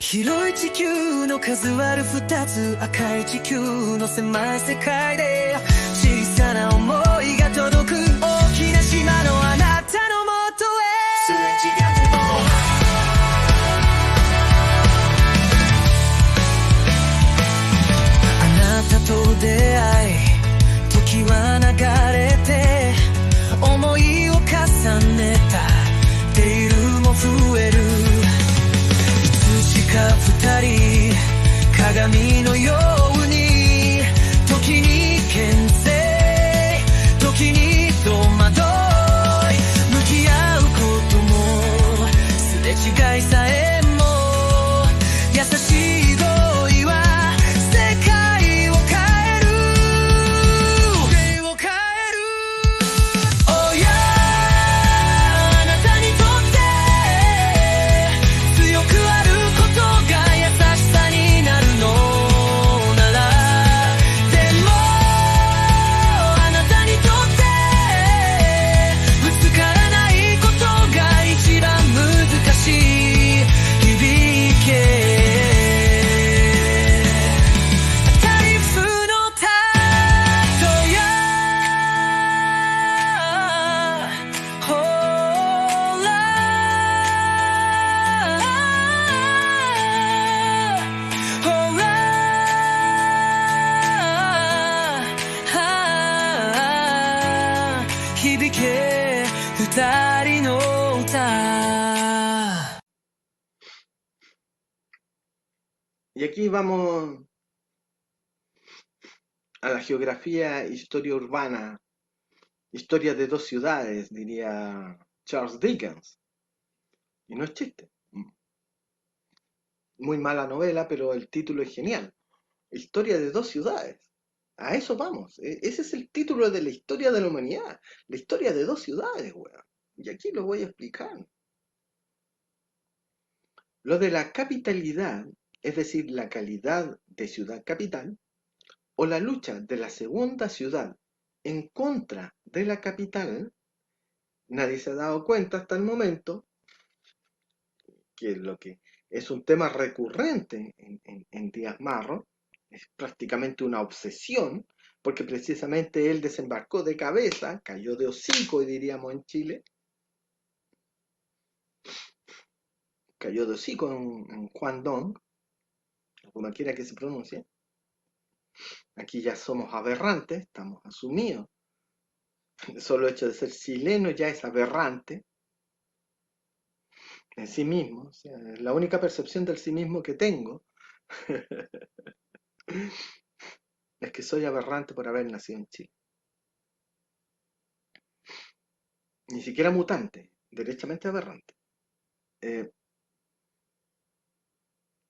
広い地球の数ある二つ赤い地球の狭い世界で小さな想いが届く大きな島のあなたのもとへすれ違ってもあなたと出会い時は流れて思いを重ねたデイルも増える二人鏡のように時に牽制時に戸惑い向き合うこともすれ違いさえも優しい同意は世界を変える世を変える Oh yeah あなたにとって強くある響け二人の歌 Y aquí vamos a la geografía, historia urbana, historia de dos ciudades, diría Charles Dickens. Y no es chiste. Muy mala novela, pero el título es genial. Historia de dos ciudades. A eso vamos. Ese es el título de la historia de la humanidad. La historia de dos ciudades, weón. Y aquí lo voy a explicar. Lo de la capitalidad, es decir, la calidad de ciudad capital, o la lucha de la segunda ciudad en contra de la capital, nadie se ha dado cuenta hasta el momento que lo que es un tema recurrente en Díaz Marro, es prácticamente una obsesión, porque precisamente él desembarcó de cabeza, cayó de hocico, diríamos en Chile, cayó de hocico en Juan Dong, como quiera que se pronuncie. Aquí ya somos aberrantes, estamos asumidos. El solo hecho de ser chileno ya es aberrante en sí mismo. O sea, la única percepción del sí mismo que tengo es que soy aberrante por haber nacido en Chile. Ni siquiera mutante, derechamente aberrante.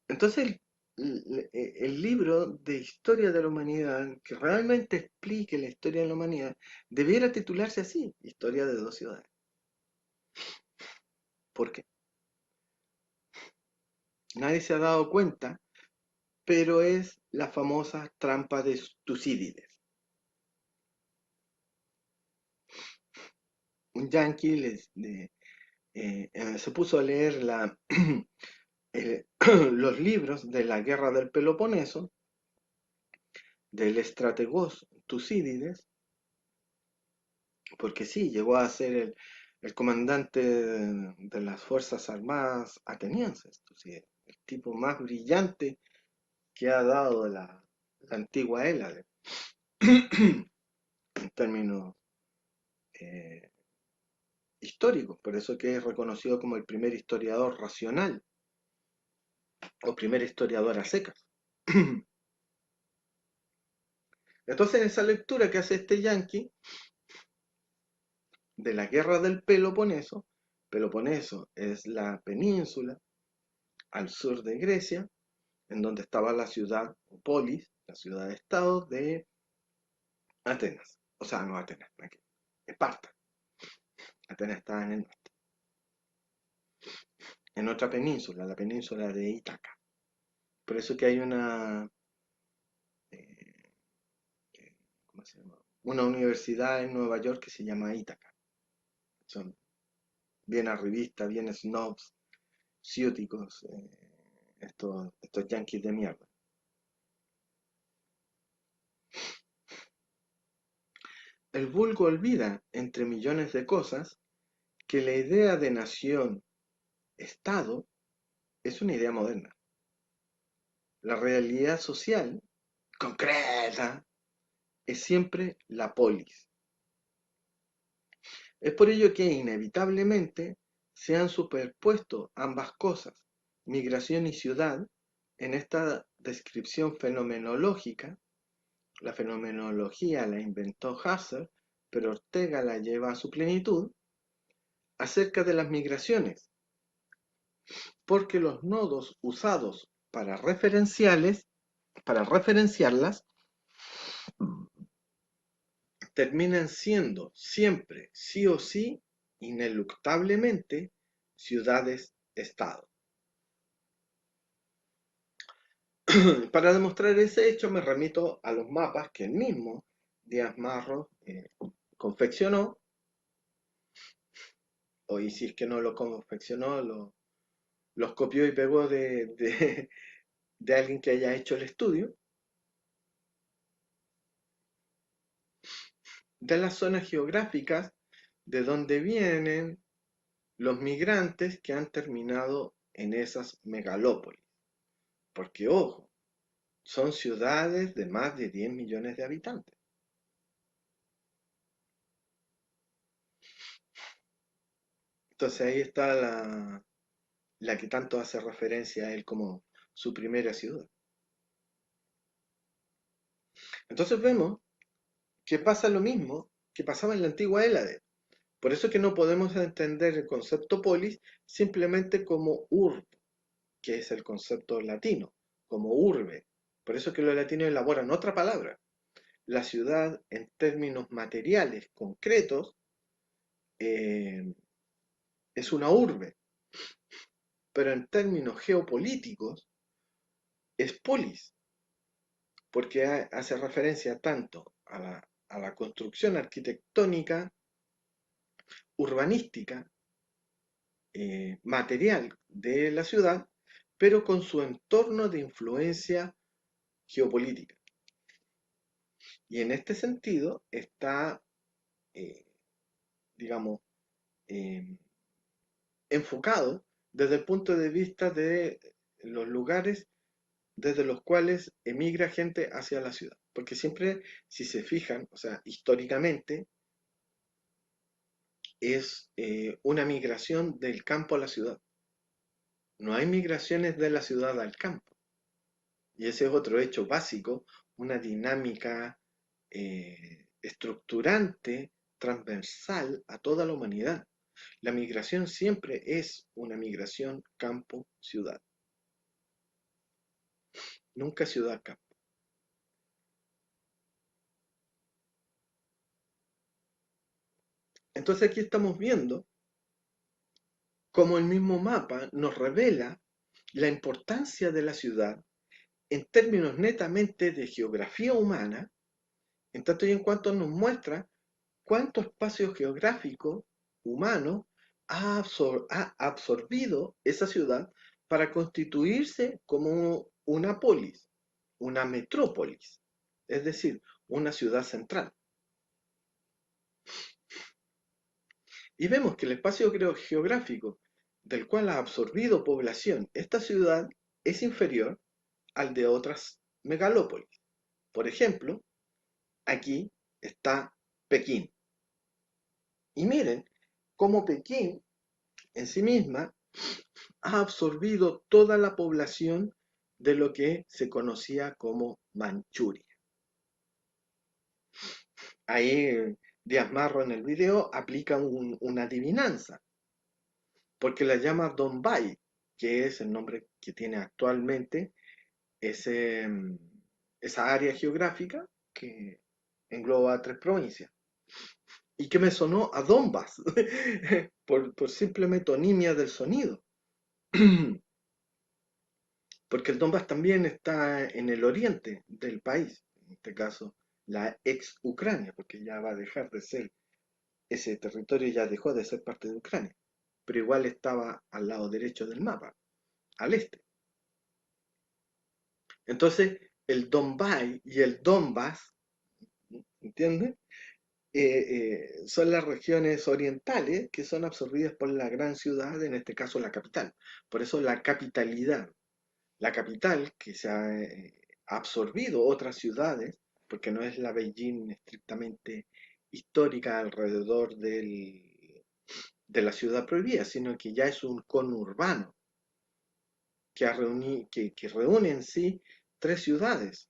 Entonces, el libro de historia de la humanidad, que realmente explique la historia de la humanidad, debiera titularse así, Historia de dos ciudades. ¿Por qué? Nadie se ha dado cuenta, pero es la famosa trampa de Tucídides. Un yanqui se puso a leer los libros de la guerra del Peloponeso, del estrategos Tucídides, porque sí, llegó a ser el comandante de las Fuerzas Armadas atenienses, Tucídides, el tipo más brillante que ha dado la antigua Hélade, en términos históricos, por eso que es reconocido como el primer historiador racional, o primer historiador a secas. Entonces, en esa lectura que hace este yanqui de la guerra del Peloponeso, Peloponeso es la península al sur de Grecia, en donde estaba la ciudad, o polis, la ciudad-estado de Atenas. O sea, no Atenas, aquí, Esparta. Atenas estaba en el norte. En otra península, la península de Ítaca. Por eso que hay ¿cómo se llama? Una universidad en Nueva York que se llama Ítaca. Son bien arribistas, bien snobs, ciúticos, estos yanquis de mierda. El vulgo olvida, entre millones de cosas, que la idea de nación-estado es una idea moderna. La realidad social, concreta, es siempre la polis. Es por ello que inevitablemente se han superpuesto ambas cosas, migración y ciudad, en esta descripción fenomenológica. La fenomenología la inventó Husserl, pero Ortega la lleva a su plenitud, acerca de las migraciones, porque los nodos usados para referenciarlas, terminan siendo siempre, sí o sí, ineluctablemente, ciudades-estado. Para demostrar ese hecho me remito a los mapas que el mismo Díaz Marro confeccionó, y si es que no lo confeccionó, los copió y pegó de alguien que haya hecho el estudio, de las zonas geográficas de donde vienen los migrantes que han terminado en esas megalópolis. Porque, ojo, son ciudades de más de 10 millones de habitantes. Entonces ahí está la que tanto hace referencia a él como su primera ciudad. Entonces vemos que pasa lo mismo que pasaba en la antigua Hélade. Por eso es que no podemos entender el concepto polis simplemente como urb, que es el concepto latino, como urbe. Por eso es que los latinos elaboran otra palabra. La ciudad, en términos materiales concretos, es una urbe, pero en términos geopolíticos es polis, porque hace referencia tanto a la construcción arquitectónica, urbanística, material de la ciudad, pero con su entorno de influencia geopolítica. Y en este sentido está, eh, digamos, eh, enfocado desde el punto de vista de los lugares desde los cuales emigra gente hacia la ciudad. Porque siempre, si se fijan, o sea, históricamente, es una migración del campo a la ciudad. No hay migraciones de la ciudad al campo. Y ese es otro hecho básico, una dinámica estructurante, transversal a toda la humanidad. La migración siempre es una migración campo-ciudad. Nunca ciudad-campo. Entonces aquí estamos viendo cómo el mismo mapa nos revela la importancia de la ciudad en términos netamente de geografía humana, en tanto y en cuanto nos muestra cuánto espacio geográfico humano ha absorbido esa ciudad para constituirse como una polis, una metrópolis, es decir, una ciudad central. Y vemos que el espacio geográfico del cual ha absorbido población esta ciudad es inferior al de otras megalópolis. Por ejemplo, aquí está Pekín. Y miren cómo Pekín en sí misma ha absorbido toda la población de lo que se conocía como Manchuria. Ahí Díaz Marro en el video aplica una adivinanza, porque la llama Donbai, que es el nombre que tiene actualmente ese, esa área geográfica que engloba 3 provincias. Y que me sonó a Donbass, por simple metonimia del sonido. Porque el Donbass también está en el oriente del país, en este caso la ex Ucrania, porque ya va a dejar de ser, ese territorio ya dejó de ser parte de Ucrania, pero igual estaba al lado derecho del mapa, al este. Entonces, el Donbass y el Donbass, ¿entiendes? Son las regiones orientales que son absorbidas por la gran ciudad, en este caso la capital. Por eso la capitalidad, la capital que se ha absorbido otras ciudades, porque no es la Beijing estrictamente histórica alrededor de la ciudad prohibida, sino que ya es un conurbano que reúne en sí tres ciudades,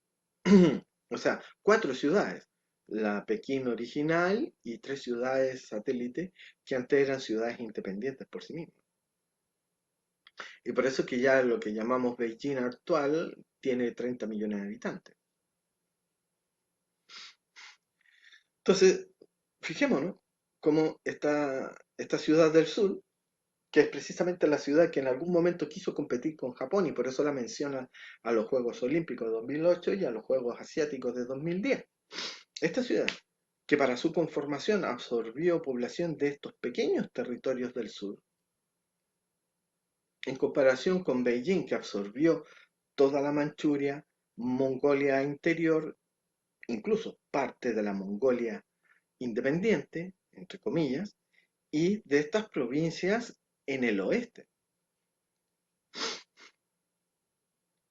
o sea, cuatro ciudades, la Pekín original y tres ciudades satélites que antes eran ciudades independientes por sí mismas. Y por eso que ya lo que llamamos Beijing actual tiene 30 millones de habitantes. Entonces, fijémonos cómo esta ciudad del sur, que es precisamente la ciudad que en algún momento quiso competir con Japón y por eso la menciona a los Juegos Olímpicos de 2008 y a los Juegos Asiáticos de 2010. Esta ciudad, que para su conformación absorbió población de estos pequeños territorios del sur, en comparación con Beijing, que absorbió toda la Manchuria, Mongolia interior, incluso parte de la Mongolia independiente, entre comillas, y de estas provincias en el oeste.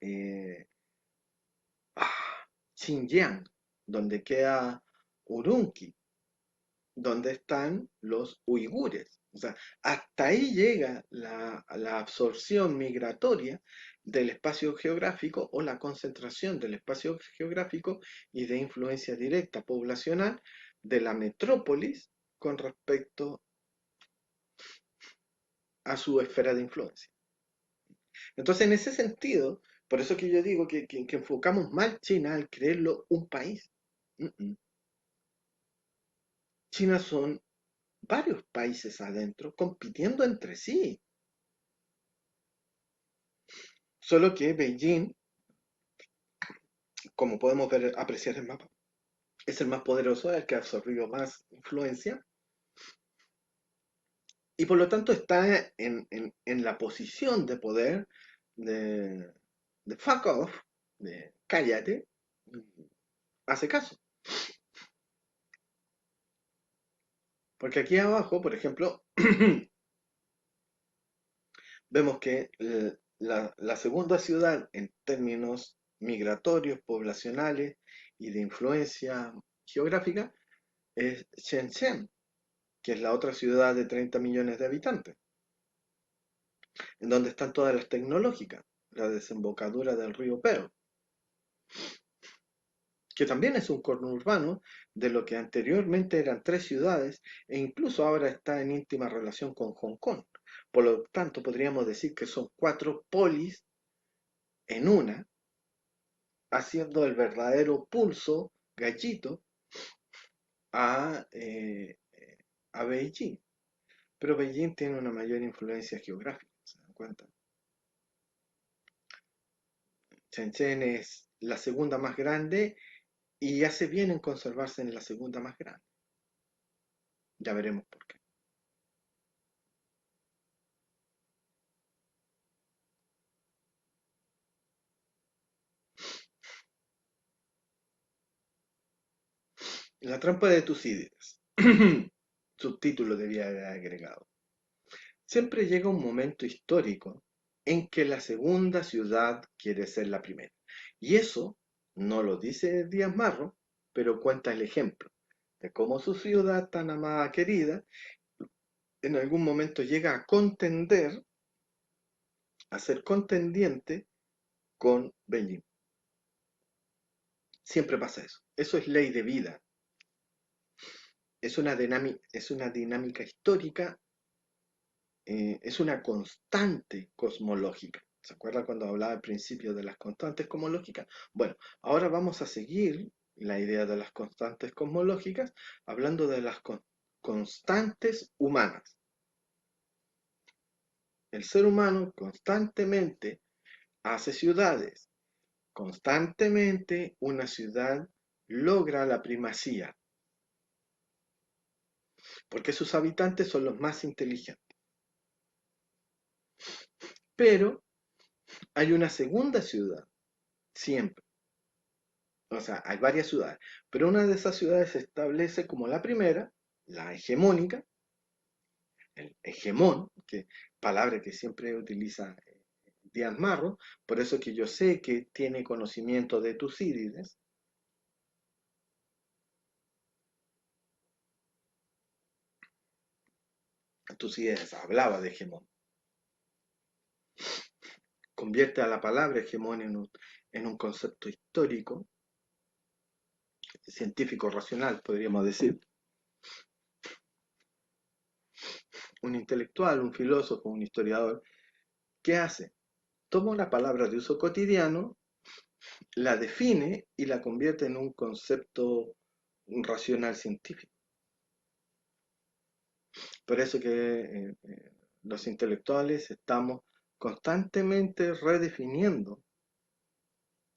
Eh, Xinjiang, donde queda Urumqi, donde están los uigures. O sea, hasta ahí llega la absorción migratoria del espacio geográfico o la concentración del espacio geográfico y de influencia directa poblacional de la metrópolis con respecto a su esfera de influencia. Entonces, en ese sentido, por eso que yo digo que enfocamos mal China al creerlo un país. Mm, mm. China son varios países adentro compitiendo entre sí. Solo que Beijing, como podemos ver, apreciar el mapa, es el más poderoso, el que ha absorbido más influencia y por lo tanto está en la posición de poder de fuck off, de cállate, hace caso. Porque aquí abajo, por ejemplo, vemos que la segunda ciudad en términos migratorios, poblacionales y de influencia geográfica es Shenzhen, que es la otra ciudad de 30 millones de habitantes, en donde están todas las tecnológicas, la desembocadura del río Pearl, que también es un conurbano de lo que anteriormente eran tres ciudades e incluso ahora está en íntima relación con Hong Kong. Por lo tanto, podríamos decir que son cuatro polis en una, haciendo el verdadero pulso gallito a, a Beijing. Pero Beijing tiene una mayor influencia geográfica, ¿se dan cuenta? Shenzhen es la segunda más grande y hace bien en conservarse en la segunda más grande. Ya veremos por qué. La trampa de Tucídides. Subtítulo debía haber agregado. Siempre llega un momento histórico en que la segunda ciudad quiere ser la primera. Y eso no lo dice Díaz Marro, pero cuenta el ejemplo de cómo su ciudad tan amada, querida, en algún momento llega a contender, a ser contendiente con Beijing. Siempre pasa eso. Eso es ley de vida. Es una dinámica histórica, es una constante cosmológica. ¿Se acuerda cuando hablaba al principio de las constantes cosmológicas? Bueno, ahora vamos a seguir la idea de las constantes cosmológicas hablando de las constantes humanas. El ser humano constantemente hace ciudades, constantemente una ciudad logra la primacía, porque sus habitantes son los más inteligentes. Pero hay una segunda ciudad, siempre. O sea, hay varias ciudades, pero una de esas ciudades se establece como la primera, la hegemónica, el hegemón, que palabra que siempre utiliza Díaz Marro, por eso que yo sé que tiene conocimiento de Tucídides. Tucídides hablaba de hegemón. Convierte a la palabra hegemón en un concepto histórico, científico racional, podríamos decir. Un intelectual, un filósofo, un historiador, ¿qué hace? Toma una palabra de uso cotidiano, la define y la convierte en un concepto racional científico. Por eso que los intelectuales estamos constantemente redefiniendo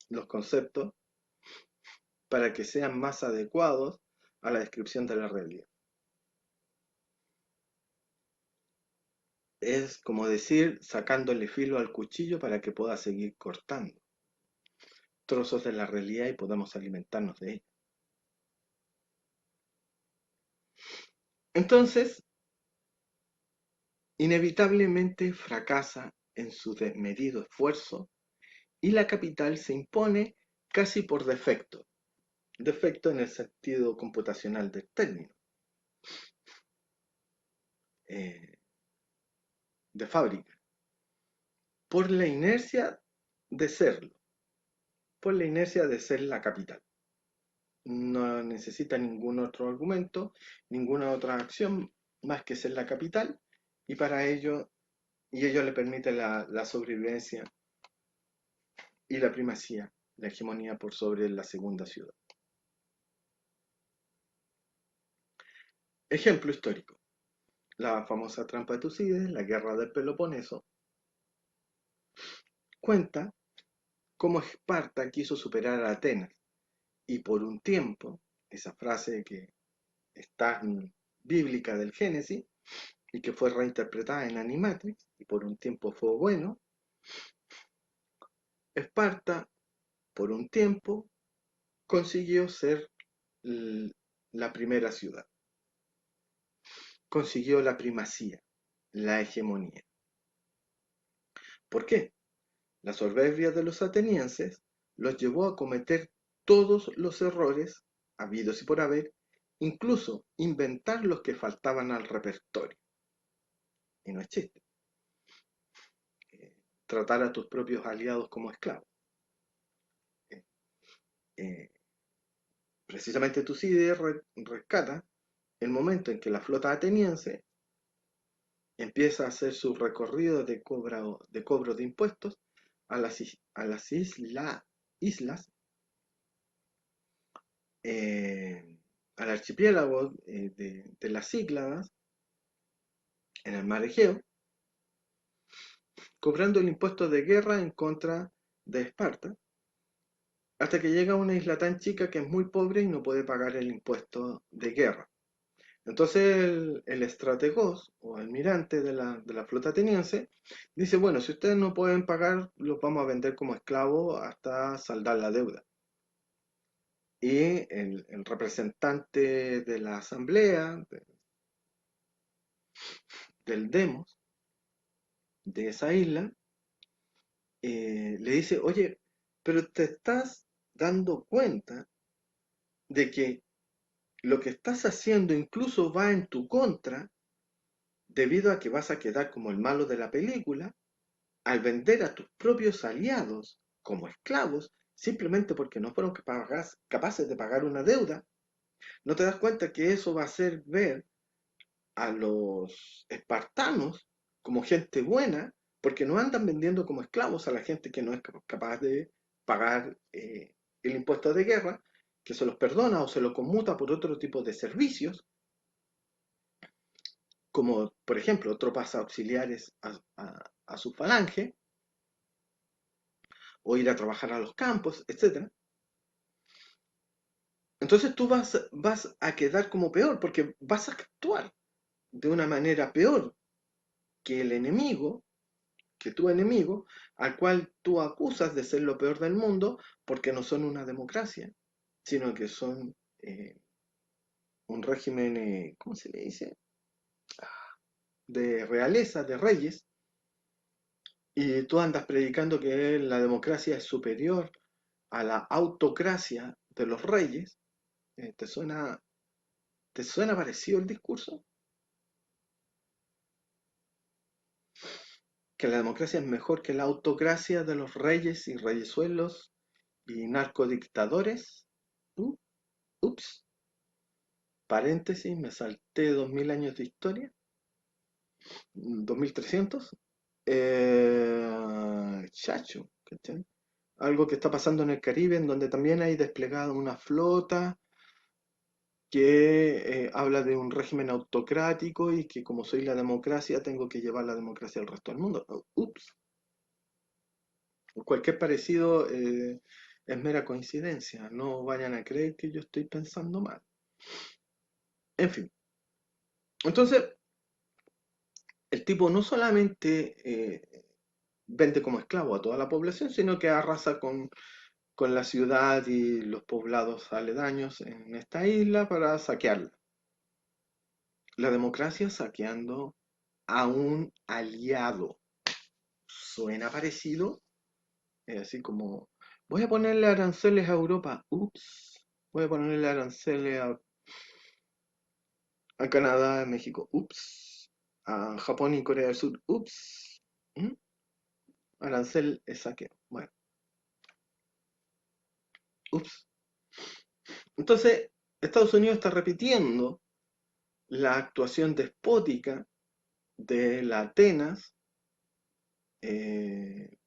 los conceptos para que sean más adecuados a la descripción de la realidad. Es como decir, sacándole filo al cuchillo para que pueda seguir cortando trozos de la realidad y podamos alimentarnos de ella. Entonces, inevitablemente fracasa en su desmedido esfuerzo y la capital se impone casi por defecto. Defecto en el sentido computacional del término. De fábrica. Por la inercia de serlo. Por la inercia de ser la capital. No necesita ningún otro argumento, ninguna otra acción más que ser la capital, y para ello, ello le permite la sobrevivencia y la primacía, la hegemonía por sobre la segunda ciudad. Ejemplo histórico. La famosa trampa de Tucídides, la guerra del Peloponeso, cuenta cómo Esparta quiso superar a Atenas y por un tiempo, esa frase que está bíblica del Génesis y que fue reinterpretada en Animatrix y por un tiempo fue bueno, Esparta por un tiempo consiguió ser la primera ciudad, consiguió la primacía, la hegemonía. ¿Por qué? La soberbia de los atenienses los llevó a cometer todos los errores habidos y por haber, incluso inventar los que faltaban al repertorio. Y no es chiste. Tratar a tus propios aliados como esclavos. Precisamente Tucídides rescata el momento en que la flota ateniense empieza a hacer su recorrido de cobro de impuestos a las islas, al archipiélago de las Cícladas, en el mar Egeo, cobrando el impuesto de guerra en contra de Esparta, hasta que llega a una isla tan chica que es muy pobre y no puede pagar el impuesto de guerra. Entonces el estrategos o almirante de la flota ateniense dice, bueno, si ustedes no pueden pagar, los vamos a vender como esclavos hasta saldar la deuda. Y el representante de la asamblea, del demos, de esa isla, le dice, oye, pero te estás dando cuenta de que lo que estás haciendo incluso va en tu contra, debido a que vas a quedar como el malo de la película, al vender a tus propios aliados como esclavos, simplemente porque no fueron capaces de pagar una deuda. ¿No te das cuenta que eso va a hacer ver a los espartanos como gente buena, porque no andan vendiendo como esclavos a la gente que no es capaz de pagar el impuesto de guerra, que se los perdona o se lo conmuta por otro tipo de servicios, como por ejemplo tropas auxiliares a su falange, o ir a trabajar a los campos, etc. Entonces tú vas a quedar como peor, porque vas a actuar de una manera peor que el enemigo, que tu enemigo, al cual tú acusas de ser lo peor del mundo, porque no son una democracia, sino que son un régimen, ¿cómo se le dice? De realeza, de reyes, y tú andas predicando que la democracia es superior a la autocracia de los reyes. ¿Te suena parecido el discurso? Que la democracia es mejor que la autocracia de los reyes y reyesuelos y narcodictadores. Uh, Ups, paréntesis, me salté 2000 años de historia, 2300. Chacho, ¿cachai? Algo que está pasando en el Caribe, en donde también hay desplegada una flota que habla de un régimen autocrático y que como soy la democracia, tengo que llevar la democracia al resto del mundo. Ups, cualquier parecido es mera coincidencia, no vayan a creer que yo estoy pensando mal. En fin, entonces el tipo no solamente vende como esclavo a toda la población, sino que arrasa con la ciudad y los poblados aledaños en esta isla para saquearla. La democracia saqueando a un aliado. ¿Suena parecido? Es así como, voy a ponerle aranceles a Europa. Ups. Voy a ponerle aranceles a Canadá, a México. Ups. A Japón y Corea del Sur. Ups. ¿Mm? Arancel es saqueo. Bueno, ups. Entonces, Estados Unidos está repitiendo la actuación despótica de la Atenas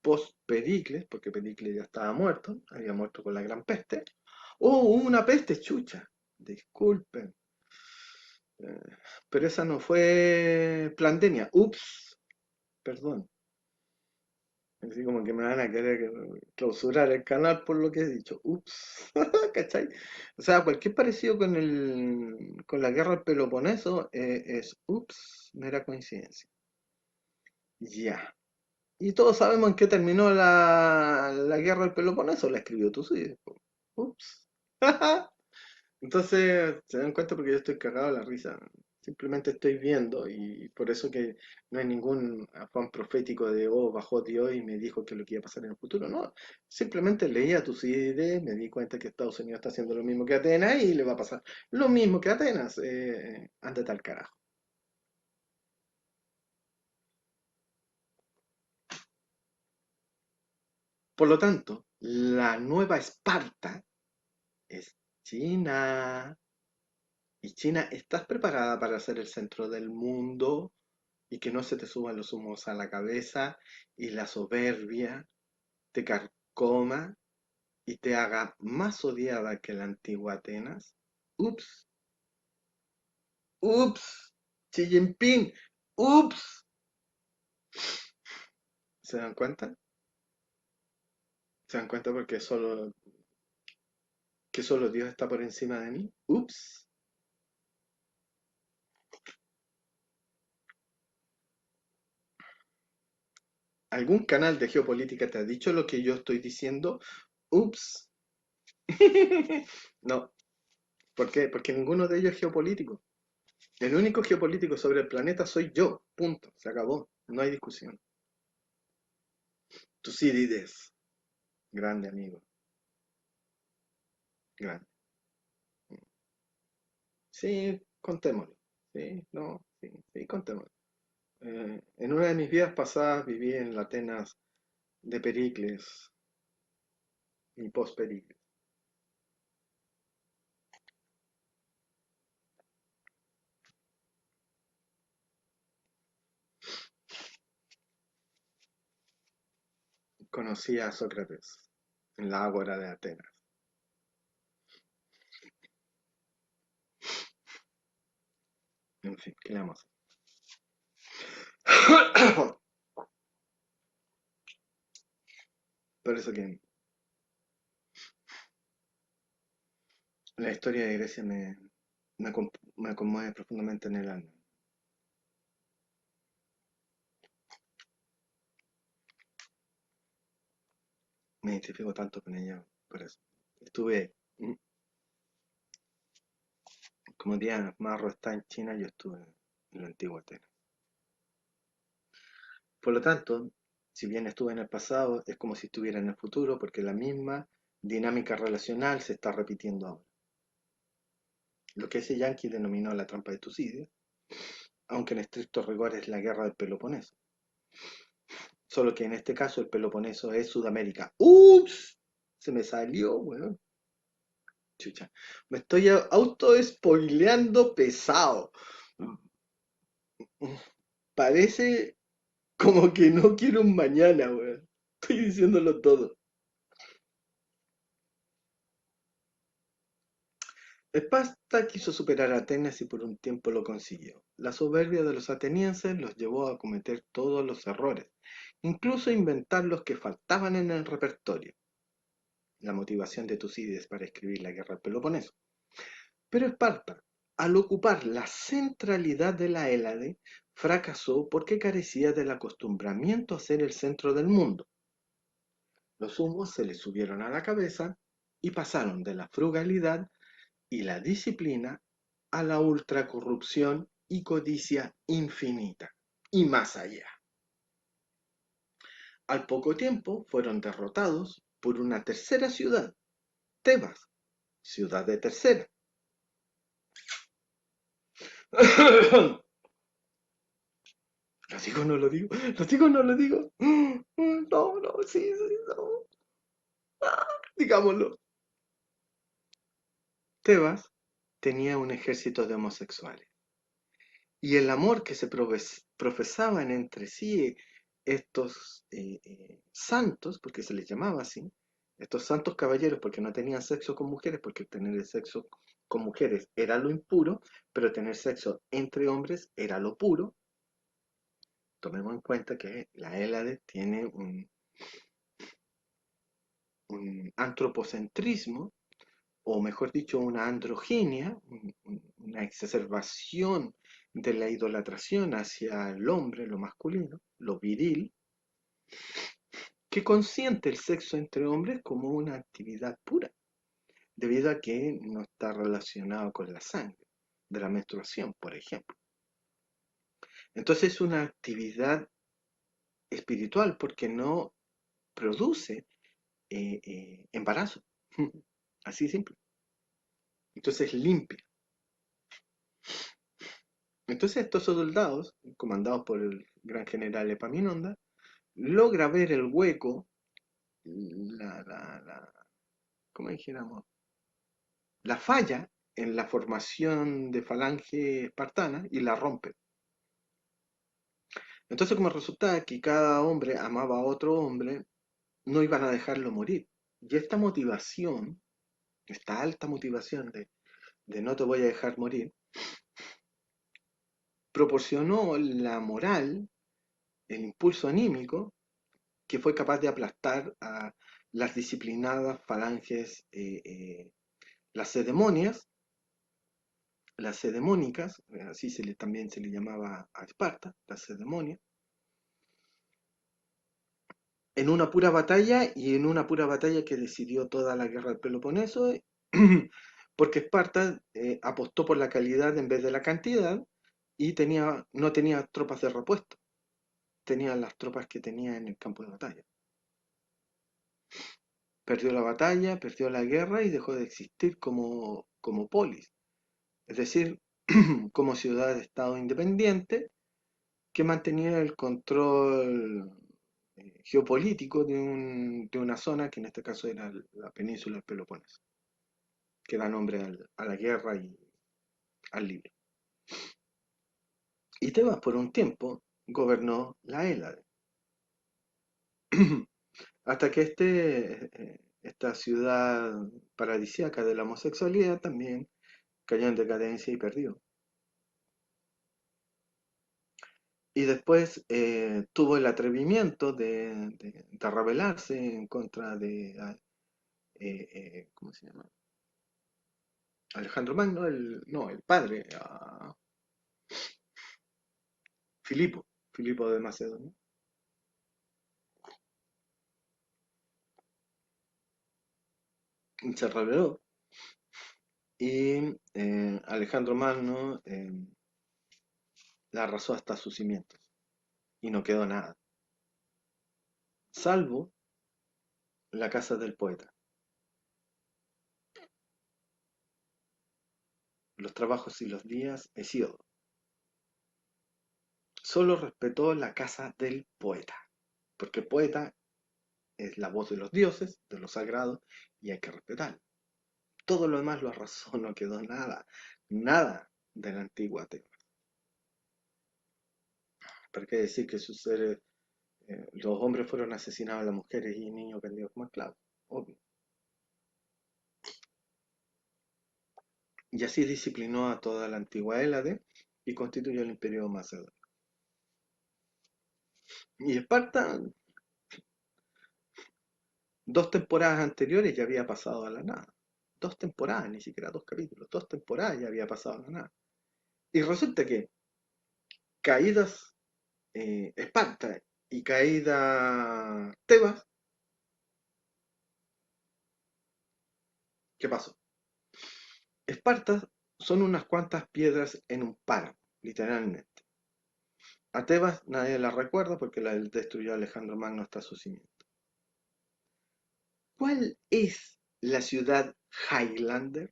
post-Pericles, porque Pericles ya estaba muerto, había muerto con la gran peste. Oh, hubo una peste, chucha. Disculpen. Eh, pero esa no fue pandemia. Ups, perdón. Así como que me van a querer clausurar el canal por lo que he dicho. Ups, ¿cachai? O sea, cualquier parecido con la guerra del Peloponeso es ups, mera coincidencia. Ya. Y todos sabemos en qué terminó la guerra del Peloponeso, la escribió Tucídides. Ups. Entonces, se dan cuenta porque yo estoy cagado de la risa. Simplemente estoy viendo y por eso que no hay ningún afán profético de, oh, bajó Dios y me dijo que lo que iba a pasar en el futuro. No, simplemente leía Tucídides, me di cuenta que Estados Unidos está haciendo lo mismo que Atenas y le va a pasar lo mismo que Atenas. Ándate al carajo. Por lo tanto, la nueva Esparta es China. Y China, ¿estás preparada para ser el centro del mundo y que no se te suban los humos a la cabeza y la soberbia te carcoma y te haga más odiada que la antigua Atenas? Ups, ups, Xi Jinping, ups. ¿Se dan cuenta? ¿Se dan cuenta porque que solo Dios está por encima de mí? Ups. ¿Algún canal de geopolítica te ha dicho lo que yo estoy diciendo? Ups. No, ¿por qué? Porque ninguno de ellos es geopolítico. El único geopolítico sobre el planeta soy yo. Punto. Se acabó. No hay discusión. Tucídides. Grande amigo. Grande. Sí, contémoslo. Sí, no, sí, sí, contémoslo. En una de mis vidas pasadas viví en la Atenas de Pericles y post-Pericles. Conocí a Sócrates en la Ágora de Atenas. En fin, ¿qué le vamos a hacer? Por eso que la historia de Grecia me conmueve profundamente en el alma. Me identifico tanto con ella, por eso. Estuve, como Díaz Marro está en China, yo estuve en la antigua Atenas. Por lo tanto, si bien estuve en el pasado, es como si estuviera en el futuro, porque la misma dinámica relacional se está repitiendo ahora. Lo que ese yanqui denominó la trampa de Tucídides, aunque en estricto rigor es la guerra del Peloponeso. Solo que en este caso el Peloponeso es Sudamérica. ¡Ups! Se me salió, weón. Chucha. Me estoy auto-spoileando pesado. Parece como que no quiero un mañana, weón. Estoy diciéndolo todo. Esparta quiso superar a Atenas y por un tiempo lo consiguió. La soberbia de los atenienses los llevó a cometer todos los errores, incluso inventar los que faltaban en el repertorio. La motivación de Tucídides para escribir la guerra del Peloponeso. Pero Esparta, al ocupar la centralidad de la Hélade, fracasó porque carecía del acostumbramiento a ser el centro del mundo. Los humos se les subieron a la cabeza y pasaron de la frugalidad y la disciplina a la ultracorrupción y codicia infinita, y más allá. Al poco tiempo fueron derrotados por una tercera ciudad, Tebas, ciudad de tercera. ¿Lo digo o no lo digo? ¿Lo digo o no lo digo? No, no, sí, sí, no. Digámoslo. Tebas tenía un ejército de homosexuales. Y el amor que se profesaban entre sí estos santos, porque se les llamaba así, estos santos caballeros, porque no tenían sexo con mujeres, porque tener el sexo con mujeres era lo impuro, pero tener sexo entre hombres era lo puro. Tomemos en cuenta que la Hélade tiene un antropocentrismo, o mejor dicho, una androginia, una exacerbación de la idolatración hacia el hombre, lo masculino, lo viril, que consiente el sexo entre hombres como una actividad pura, debido a que no está relacionado con la sangre de la menstruación, por ejemplo. Entonces es una actividad espiritual porque no produce embarazo, así simple. Entonces limpia. Entonces estos soldados, comandados por el gran general Epaminondas, logra ver el hueco, ¿cómo dijéramos? La falla en la formación de falange espartana y la rompe. Entonces, como resultaba que cada hombre amaba a otro hombre, no iban a dejarlo morir. Y esta motivación, esta alta motivación de no te voy a dejar morir, proporcionó la moral, el impulso anímico, que fue capaz de aplastar a las disciplinadas falanges, las sedemonias, las sedemónicas, así también se le llamaba a Esparta, las sedemonias, en una pura batalla y en una pura batalla que decidió toda la guerra del Peloponeso, porque Esparta apostó por la calidad en vez de la cantidad y no tenía tropas de repuesto, tenía las tropas que tenía en el campo de batalla. Perdió la batalla, perdió la guerra y dejó de existir como polis, es decir, como ciudad-estado independiente que mantenía el control geopolítico de una zona que en este caso era la península del Peloponeso, que da nombre a la guerra y al libro. Y Tebas por un tiempo gobernó la Hélade, hasta que esta ciudad paradisíaca de la homosexualidad también cayó en decadencia y perdió. Y después tuvo el atrevimiento de rebelarse en contra de, ¿cómo se llama? Alejandro Magno, no, el padre, Filipo de Macedonia. se rebeló y Alejandro Magno la arrasó hasta sus cimientos y no quedó nada, salvo la casa del poeta, los trabajos y los días Hesíodo. Solo respetó la casa del poeta, porque el poeta es la voz de los dioses, de los sagrados, y hay que respetarlo. Todo lo demás lo arrasó, no quedó nada, nada de la antigua Tebas. ¿Para qué decir que sus seres, los hombres fueron asesinados, las mujeres y niños vendidos como esclavos? Obvio. Y así disciplinó a toda la antigua Hélade y constituyó el imperio macedonio. Y Esparta, 2 temporadas anteriores ya había pasado a la nada. 2 temporadas, ni siquiera 2 capítulos, 2 temporadas ya había pasado a la nada. Y resulta que caídas Esparta y caída Tebas, ¿qué pasó? Esparta son unas cuantas piedras en un páramo, literalmente. A Tebas nadie la recuerda porque la destruyó Alejandro Magno hasta su cimiento. ¿Cuál es la ciudad Highlander?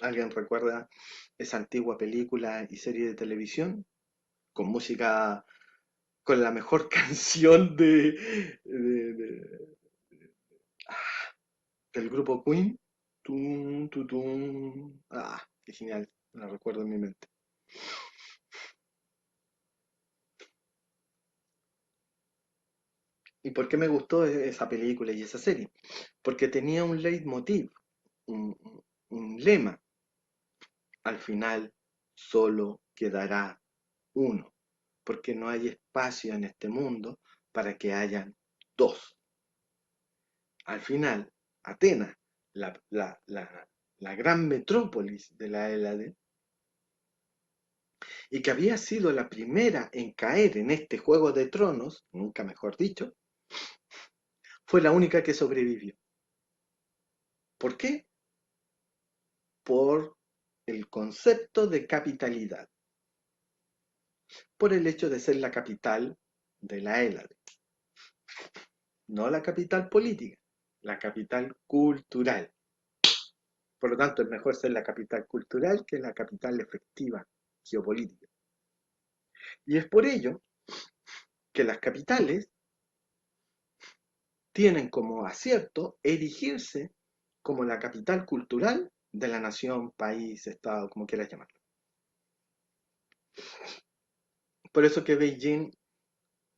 ¿Alguien recuerda esa antigua película y serie de televisión? Con música, con la mejor canción del grupo Queen. Tum, tu, tum. Ah, qué genial, la recuerdo en mi mente. ¿Y por qué me gustó esa película y esa serie? Porque tenía un leitmotiv, un, un lema. Al final solo quedará uno, porque no hay espacio en este mundo para que hayan dos. Al final, Atenas, la gran metrópolis de la Hélade, y que había sido la primera en caer en este juego de tronos, nunca mejor dicho, fue la única que sobrevivió. ¿Por qué? Por el concepto de capitalidad, por el hecho de ser la capital de la Hélade, no la capital política, la capital cultural. Por lo tanto, es mejor ser la capital cultural que la capital efectiva geopolítica. Y es por ello que las capitales tienen como acierto erigirse como la capital cultural de la nación, país, estado, como quieras llamarlo. Por eso que Beijing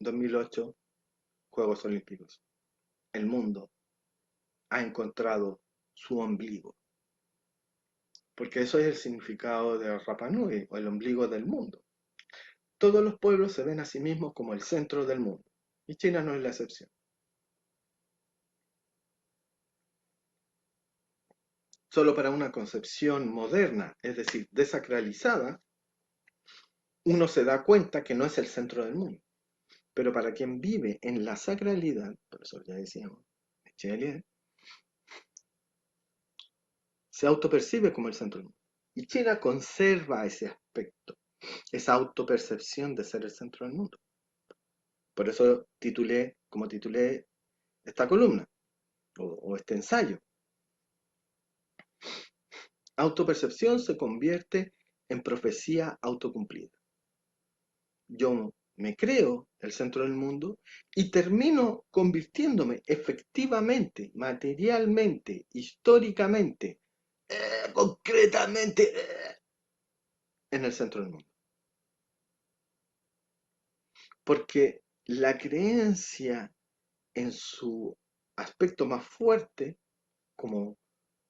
2008, Juegos Olímpicos, el mundo ha encontrado su ombligo. Porque eso es el significado de Rapa Nui, o el ombligo del mundo. Todos los pueblos se ven a sí mismos como el centro del mundo, y China no es la excepción. Solo para una concepción moderna, es decir, desacralizada, uno se da cuenta que no es el centro del mundo. Pero para quien vive en la sacralidad, por eso ya decíamos, se autopercibe como el centro del mundo. Y China conserva ese aspecto, esa autopercepción de ser el centro del mundo. Por eso titulé esta columna, o este ensayo. Autopercepción se convierte en profecía autocumplida. Yo me creo el centro del mundo y termino convirtiéndome efectivamente, materialmente, históricamente, concretamente, en el centro del mundo. Porque la creencia en su aspecto más fuerte, como,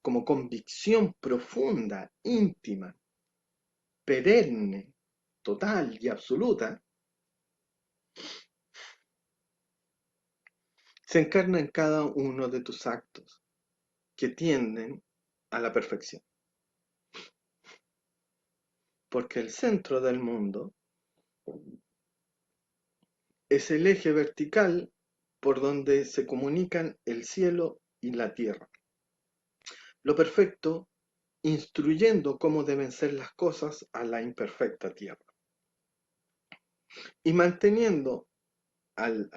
como convicción profunda, íntima, perenne, total y absoluta, se encarna en cada uno de tus actos que tienden a la perfección. Porque el centro del mundo es el eje vertical por donde se comunican el cielo y la tierra. Lo perfecto, instruyendo cómo deben ser las cosas a la imperfecta tierra. Y manteniendo al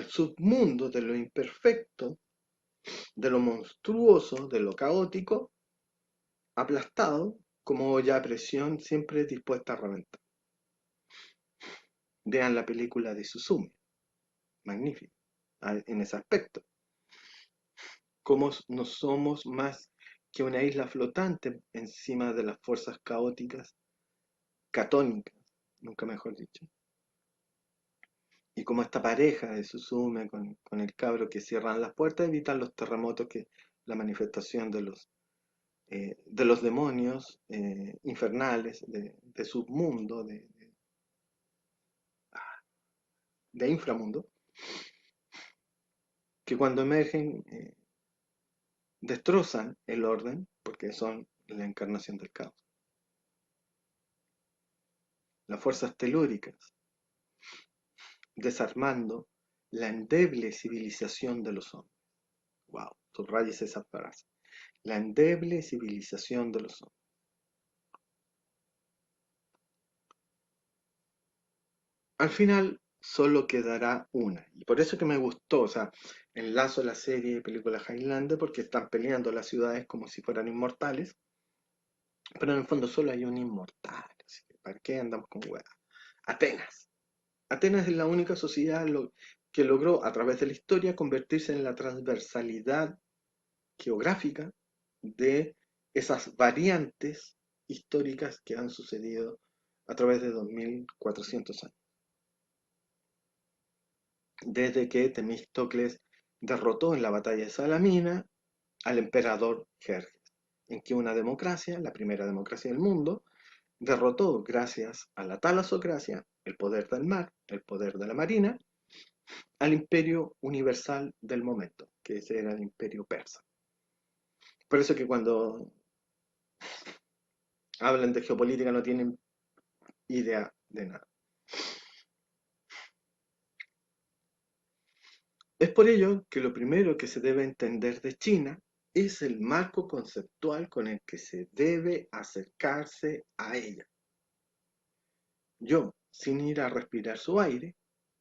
submundo de lo imperfecto, de lo monstruoso, de lo caótico, aplastado como olla a presión siempre dispuesta a reventar. Vean la película de Suzume, magnífica en ese aspecto. Cómo no somos más que una isla flotante encima de las fuerzas caóticas, catónicas, nunca mejor dicho. Y como esta pareja de Suzume con el cabro que cierran las puertas evitan los terremotos, que la manifestación de los demonios infernales, de submundo, de inframundo, que cuando emergen destrozan el orden, porque son la encarnación del caos. Las fuerzas telúricas, desarmando la endeble civilización de los hombres. Wow, subrayes esa frase. La endeble civilización de los hombres. Al final solo quedará una. Y por eso que me gustó, o sea, enlazo la serie de películas Highlander porque están peleando las ciudades como si fueran inmortales, pero en el fondo solo hay un inmortal. Así que ¿para qué andamos con hueá? Atenas. Atenas es la única sociedad que logró a través de la historia convertirse en la transversalidad geográfica de esas variantes históricas que han sucedido a través de 2400 años. Desde que Temístocles derrotó en la batalla de Salamina al emperador Jerjes, en que una democracia, la primera democracia del mundo, derrotó gracias a la talasocracia, el poder del mar, el poder de la marina, al imperio universal del momento, que ese era el imperio persa. Por eso que cuando hablan de geopolítica no tienen idea de nada. Es por ello que lo primero que se debe entender de China es el marco conceptual con el que se debe acercarse a ella. Yo, sin ir a respirar su aire,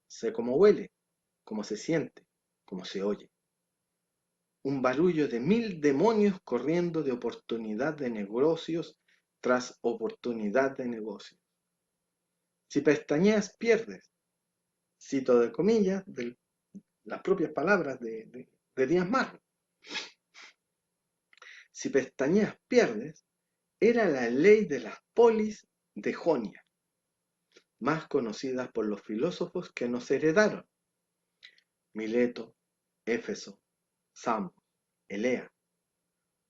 sé cómo huele, cómo se siente, cómo se oye. Un barullo de 1000 demonios corriendo de oportunidad de negocios tras oportunidad de negocios. Si pestañeas, pierdes. Cito de comillas las propias palabras de Díaz Marro. Si pestañeas, pierdes, era la ley de las polis de Jonia, más conocidas por los filósofos que nos heredaron: Mileto, Éfeso, Samos, Elea,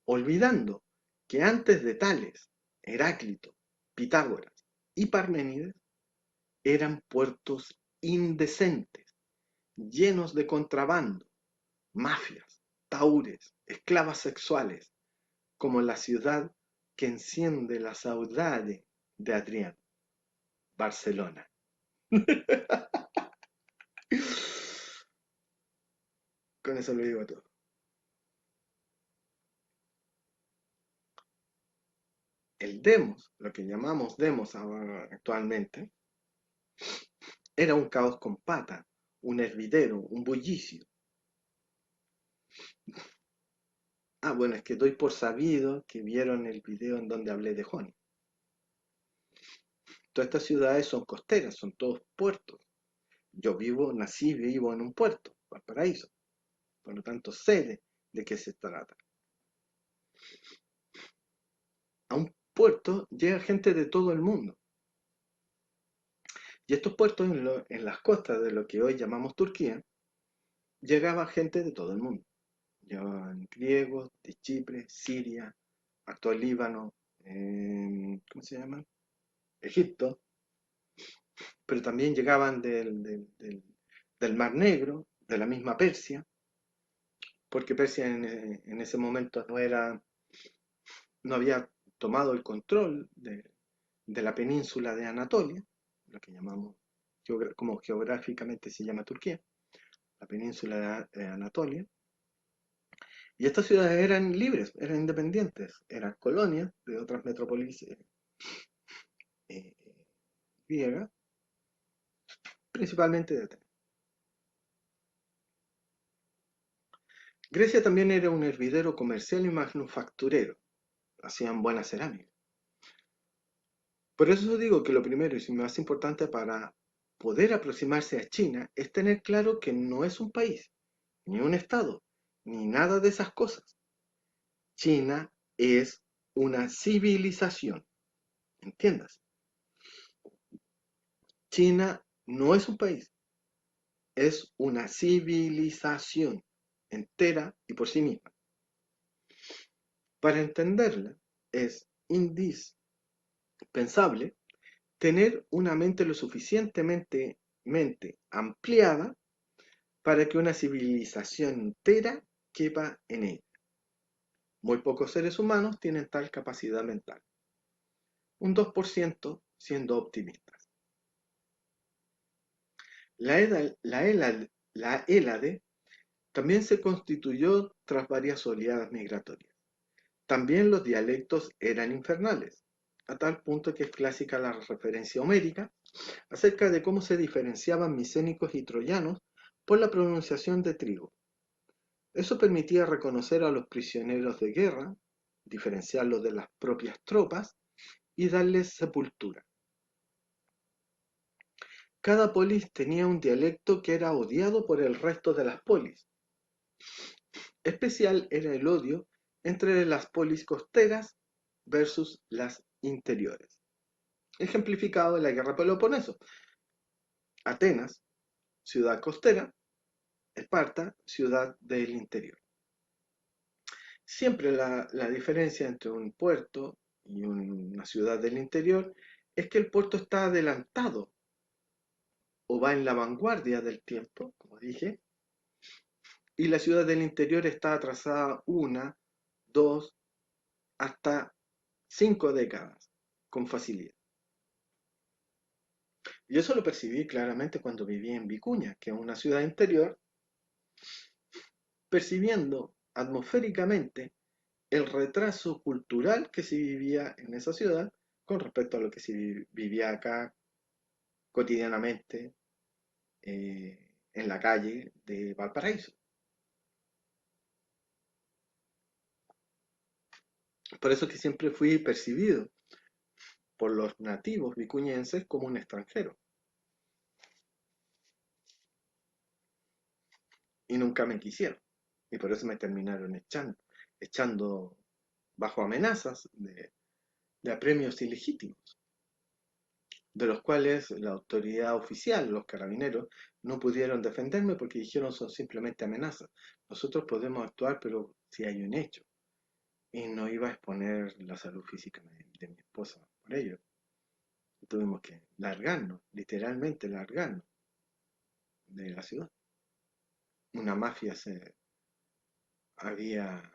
olvidando que antes de Tales, Heráclito, Pitágoras y Parménides eran puertos indecentes, llenos de contrabando, mafias, taúres, esclavas sexuales, como la ciudad que enciende la saudade de Adrián, Barcelona. Con eso lo digo todo. El demos, lo que llamamos demos ahora, actualmente, era un caos con pata, un hervidero, un bullicio. Bueno, es que doy por sabido que vieron el video en donde hablé de Joni. Todas estas ciudades son costeras, son todos puertos. Yo nací, vivo en un puerto, Valparaíso. Por lo tanto, sé de qué se trata. A un puerto llega gente de todo el mundo. Y estos puertos en las costas de lo que hoy llamamos Turquía, llegaba gente de todo el mundo. Llegaban griegos de Chipre, Siria, actual Líbano, ¿cómo se llama? Egipto, pero también llegaban del Mar Negro, de la misma Persia, porque Persia en ese momento no había tomado el control de la península de Anatolia, lo que llamamos, como geográficamente se llama Turquía, la península de Anatolia, Y estas ciudades eran libres, eran independientes, eran colonias de otras metrópolis eh, griegas, principalmente de Atenas. Grecia también era un hervidero comercial y manufacturero, hacían buena cerámica. Por eso digo que lo primero y más importante para poder aproximarse a China es tener claro que no es un país, ni un estado, ni nada de esas cosas. China es una civilización, ¿entiendas? China no es un país, es una civilización entera y por sí misma. Para entenderla es indispensable tener una mente lo suficientemente ampliada para que una civilización entera quepa en ella. Muy pocos seres humanos tienen tal capacidad mental. Un 2% siendo optimistas. La Hélade también se constituyó tras varias oleadas migratorias. También los dialectos eran infernales, a tal punto que es clásica la referencia homérica acerca de cómo se diferenciaban micénicos y troyanos por la pronunciación de trigo. Eso permitía reconocer a los prisioneros de guerra, diferenciarlos de las propias tropas y darles sepultura. Cada polis tenía un dialecto que era odiado por el resto de las polis. Especial era el odio entre las polis costeras versus las interiores, ejemplificado en la guerra Peloponeso. Atenas, ciudad costera; Esparta, ciudad del interior. Siempre la diferencia entre un puerto y una ciudad del interior es que el puerto está adelantado o va en la vanguardia del tiempo, como dije, y la ciudad del interior está atrasada 1, 2, hasta 5 décadas, con facilidad. Y eso lo percibí claramente cuando viví en Vicuña, que es una ciudad interior, percibiendo atmosféricamente el retraso cultural que se vivía en esa ciudad con respecto a lo que se vivía acá cotidianamente en la calle de Valparaíso. Por eso que siempre fui percibido por los nativos vicuñenses como un extranjero. Y nunca me quisieron. Y por eso me terminaron echando bajo amenazas de apremios ilegítimos, de los cuales la autoridad oficial, los carabineros, no pudieron defenderme porque dijeron son simplemente amenazas. Nosotros podemos actuar, pero si hay un hecho. Y no iba a exponer la salud física de mi esposa por ello. Tuvimos que largarnos, literalmente largarnos de la ciudad. Una mafia había,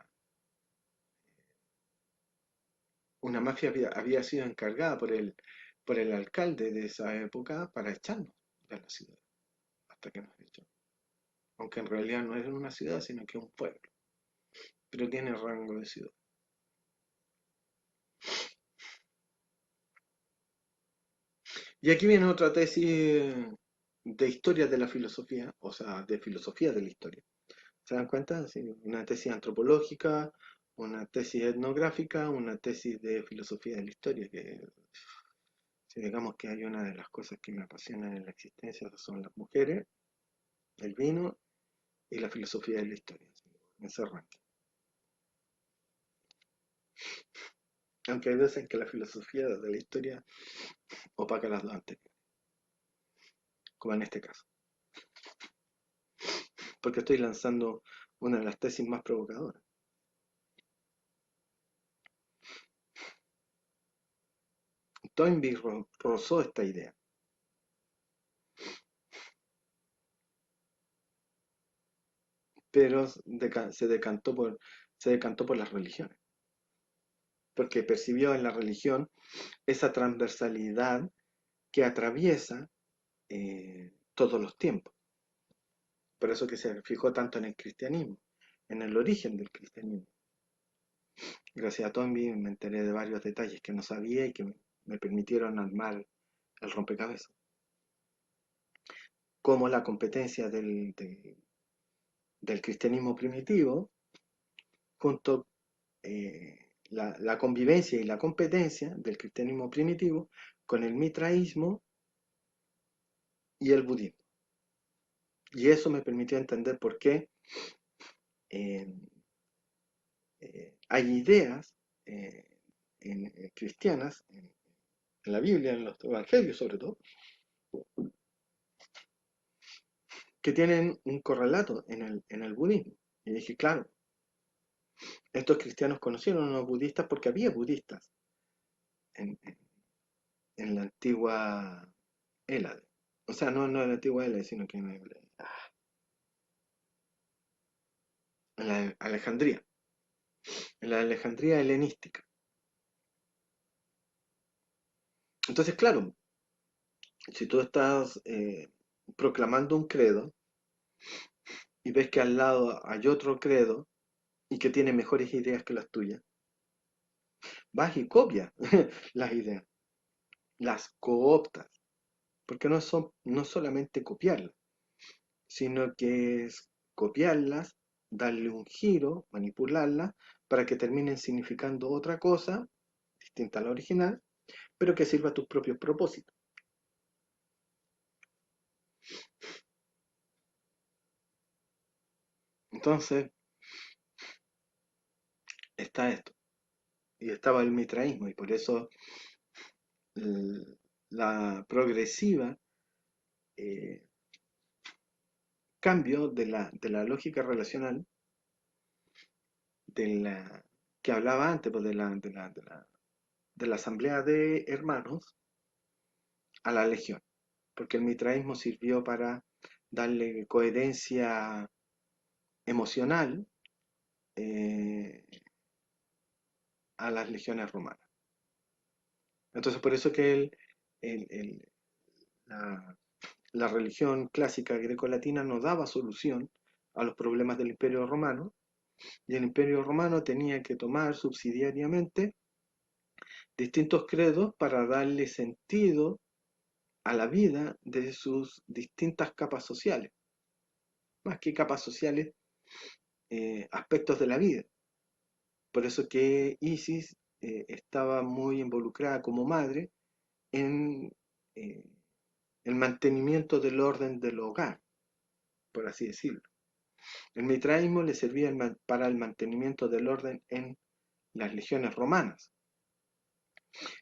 había sido encargada por el alcalde de esa época para echarnos de la ciudad, hasta que nos echó. Aunque en realidad no es una ciudad, sino que es un pueblo, pero tiene rango de ciudad. Y aquí viene otra tesis de historia de la filosofía, o sea, de filosofía de la historia. ¿Se dan cuenta? Sí, una tesis antropológica, una tesis etnográfica, una tesis de filosofía de la historia, que si digamos que hay una de las cosas que me apasionan en la existencia son las mujeres, el vino y la filosofía de la historia, en ese ranking. Aunque hay veces en que la filosofía de la historia opaca las dos anteriores, como en este caso. Porque estoy lanzando una de las tesis más provocadoras. Toynbee rozó esta idea. Pero se decantó por las religiones, porque percibió en la religión esa transversalidad que atraviesa todos los tiempos. Por eso que se fijó tanto en el cristianismo, en el origen del cristianismo. Gracias a Tommy me enteré de varios detalles que no sabía y que me permitieron armar el rompecabezas. Como la competencia del cristianismo primitivo, junto la convivencia y la competencia del cristianismo primitivo con el mitraísmo y el budismo. Y eso me permitió entender por qué hay ideas cristianas, en la Biblia, en los evangelios sobre todo, que tienen un correlato en el budismo. Y dije, claro, estos cristianos conocieron a los budistas porque había budistas en la antigua Hélade. O sea, no en la antigua Hélade, sino que en la Alejandría. En la Alejandría helenística. Entonces, claro, si tú estás proclamando un credo y ves que al lado hay otro credo y que tiene mejores ideas que las tuyas, vas y copias las ideas, las cooptas, porque no solamente copiarlas, sino que es copiarlas, darle un giro, manipularlas, para que terminen significando otra cosa, distinta a la original, pero que sirva a tus propios propósitos. Entonces, está esto. Y estaba el mitraísmo, y por eso la progresiva cambio de la lógica relacional que hablaba antes, pues, de la asamblea de hermanos a la legión, porque el mitraísmo sirvió para darle coherencia emocional a las legiones romanas. Entonces, por eso que la, la religión clásica greco-latina no daba solución a los problemas del Imperio Romano, y el Imperio Romano tenía que tomar subsidiariamente distintos credos para darle sentido a la vida de sus distintas capas sociales, más que capas sociales, aspectos de la vida. Por eso que Isis estaba muy involucrada como madre en el mantenimiento del orden del hogar, por así decirlo. El mitraísmo le servía para el mantenimiento del orden en las legiones romanas.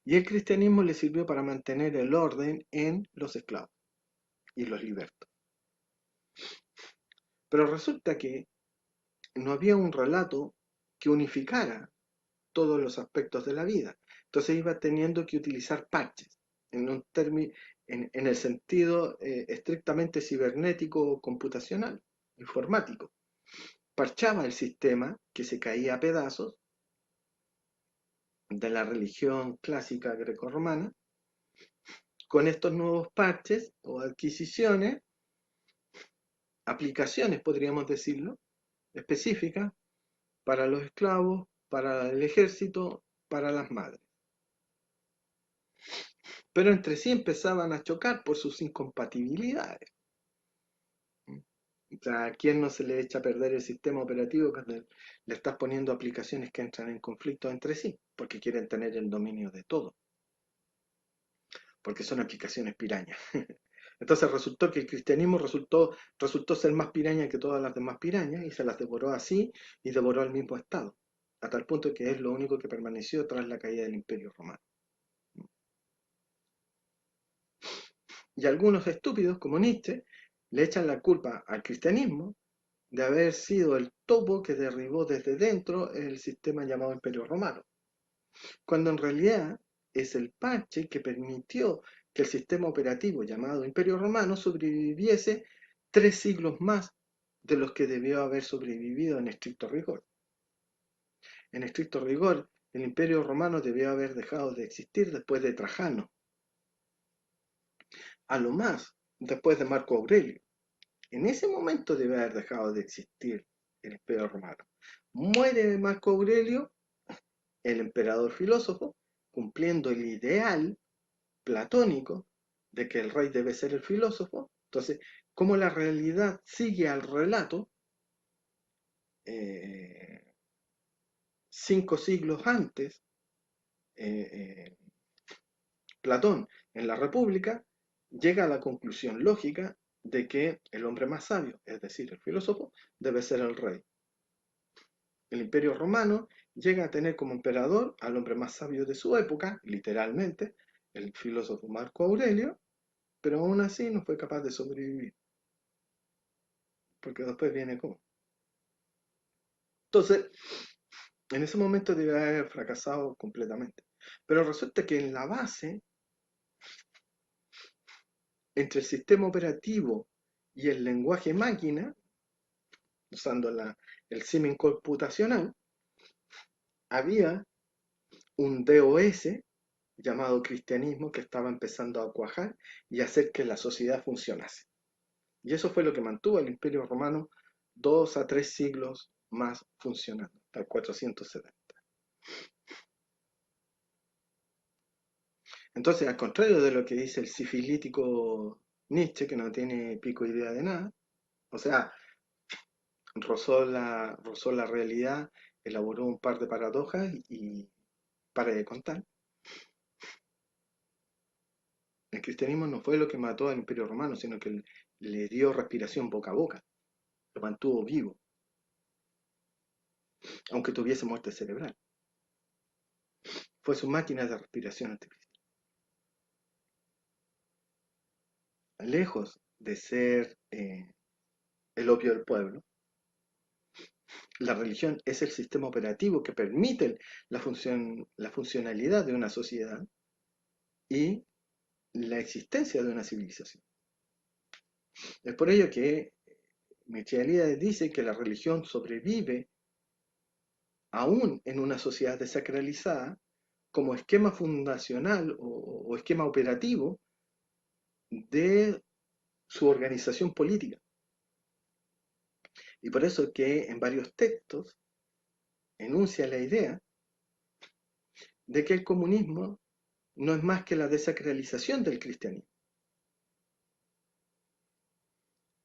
Y el cristianismo le sirvió para mantener el orden en los esclavos y los libertos. Pero resulta que no había un relato que unificara todos los aspectos de la vida. Entonces iba teniendo que utilizar parches, en el sentido estrictamente cibernético o computacional, informático. Parchaba el sistema que se caía a pedazos de la religión clásica grecorromana con estos nuevos parches o adquisiciones, aplicaciones podríamos decirlo, específicas para los esclavos, para el ejército, para las madres. Pero entre sí empezaban a chocar por sus incompatibilidades. O sea, ¿a quién no se le echa a perder el sistema operativo cuando le estás poniendo aplicaciones que entran en conflicto entre sí? Porque quieren tener el dominio de todo. Porque son aplicaciones pirañas. Entonces resultó que el cristianismo resultó ser más piraña que todas las demás pirañas y se las devoró así y devoró al mismo Estado. A tal punto que es lo único que permaneció tras la caída del Imperio Romano. Y algunos estúpidos, como Nietzsche, le echan la culpa al cristianismo de haber sido el topo que derribó desde dentro el sistema llamado Imperio Romano, cuando en realidad es el parche que permitió que el sistema operativo llamado Imperio Romano sobreviviese 3 siglos más de los que debió haber sobrevivido en estricto rigor. En estricto rigor, el Imperio Romano debió haber dejado de existir después de Trajano, a lo más después de Marco Aurelio. En ese momento debe haber dejado de existir el Imperio Romano. Muere Marco Aurelio, el emperador filósofo, cumpliendo el ideal platónico de que el rey debe ser el filósofo. Entonces, como la realidad sigue al relato, 5 siglos antes, eh, eh, Platón en la República llega a la conclusión lógica de que el hombre más sabio, es decir, el filósofo, debe ser el rey. El Imperio Romano llega a tener como emperador al hombre más sabio de su época, literalmente, el filósofo Marco Aurelio, pero aún así no fue capaz de sobrevivir, porque después viene como. Entonces, en ese momento debe haber fracasado completamente. Pero resulta que en la base, entre el sistema operativo y el lenguaje máquina, usando el símil computacional, había un DOS llamado cristianismo que estaba empezando a cuajar y hacer que la sociedad funcionase. Y eso fue lo que mantuvo al Imperio Romano 2 a 3 siglos más funcionando, hasta el 470. Entonces, al contrario de lo que dice el sifilítico Nietzsche, que no tiene pico idea de nada, o sea, rozó la realidad, elaboró un par de paradojas y para de contar. El cristianismo no fue lo que mató al Imperio Romano, sino que le dio respiración boca a boca, lo mantuvo vivo, aunque tuviese muerte cerebral. Fue su máquina de respiración artificial. Lejos de ser el opio del pueblo, la religión es el sistema operativo que permite la funcionalidad de una sociedad y la existencia de una civilización. Es por ello que Michelides dice que la religión sobrevive aún en una sociedad desacralizada como esquema fundacional o esquema operativo de su organización política. Y por eso que en varios textos enuncia la idea de que el comunismo no es más que la desacralización del cristianismo.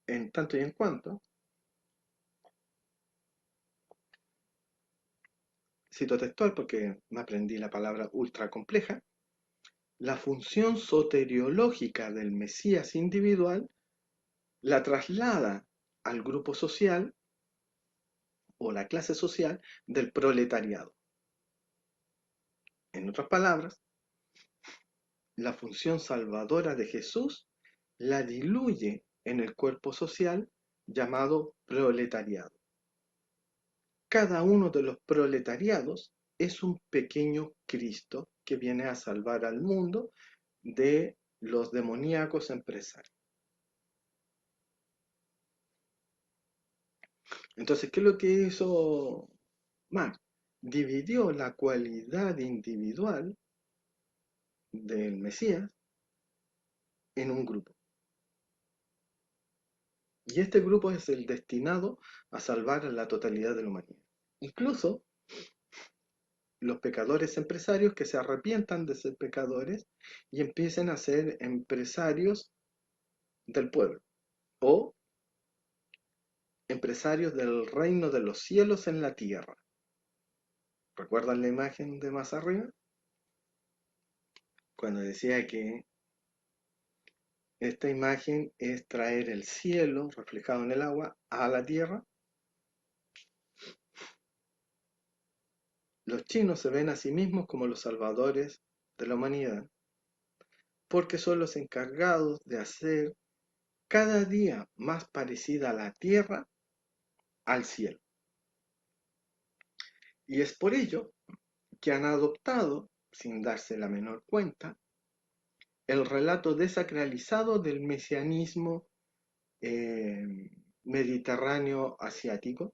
En tanto y en cuanto, cito textual porque me aprendí la palabra ultra compleja, la función soteriológica del Mesías individual la traslada al grupo social o la clase social del proletariado. En otras palabras, la función salvadora de Jesús la diluye en el cuerpo social llamado proletariado. Cada uno de los proletariados es un pequeño Cristo que viene a salvar al mundo de los demoníacos empresarios. Entonces, ¿qué es lo que hizo Marx? Dividió la cualidad individual del Mesías en un grupo. Y este grupo es el destinado a salvar a la totalidad de la humanidad. Incluso los pecadores empresarios que se arrepientan de ser pecadores y empiecen a ser empresarios del pueblo o empresarios del reino de los cielos en la tierra. ¿Recuerdan la imagen de más arriba? Cuando decía que esta imagen es traer el cielo reflejado en el agua a la tierra. Los chinos se ven a sí mismos como los salvadores de la humanidad, porque son los encargados de hacer cada día más parecida a la tierra al cielo. Y es por ello que han adoptado, sin darse la menor cuenta, el relato desacralizado del mesianismo mediterráneo asiático,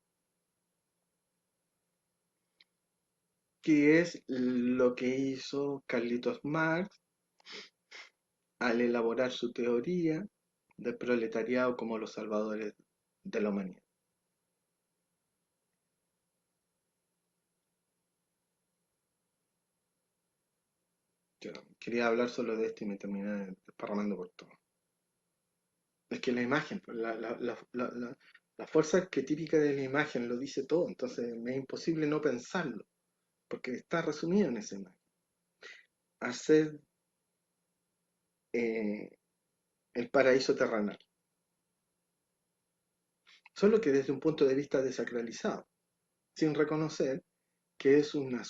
que es lo que hizo Carlitos Marx al elaborar su teoría del proletariado como los salvadores de la humanidad. Yo quería hablar solo de esto y me terminé desparramando por todo. Es que la imagen, pues, la fuerza arquetípica de la imagen lo dice todo, entonces me es imposible no pensarlo, porque está resumido en esa imagen. Hacer eh, el paraíso terrenal, solo que desde un punto de vista desacralizado, sin reconocer que es una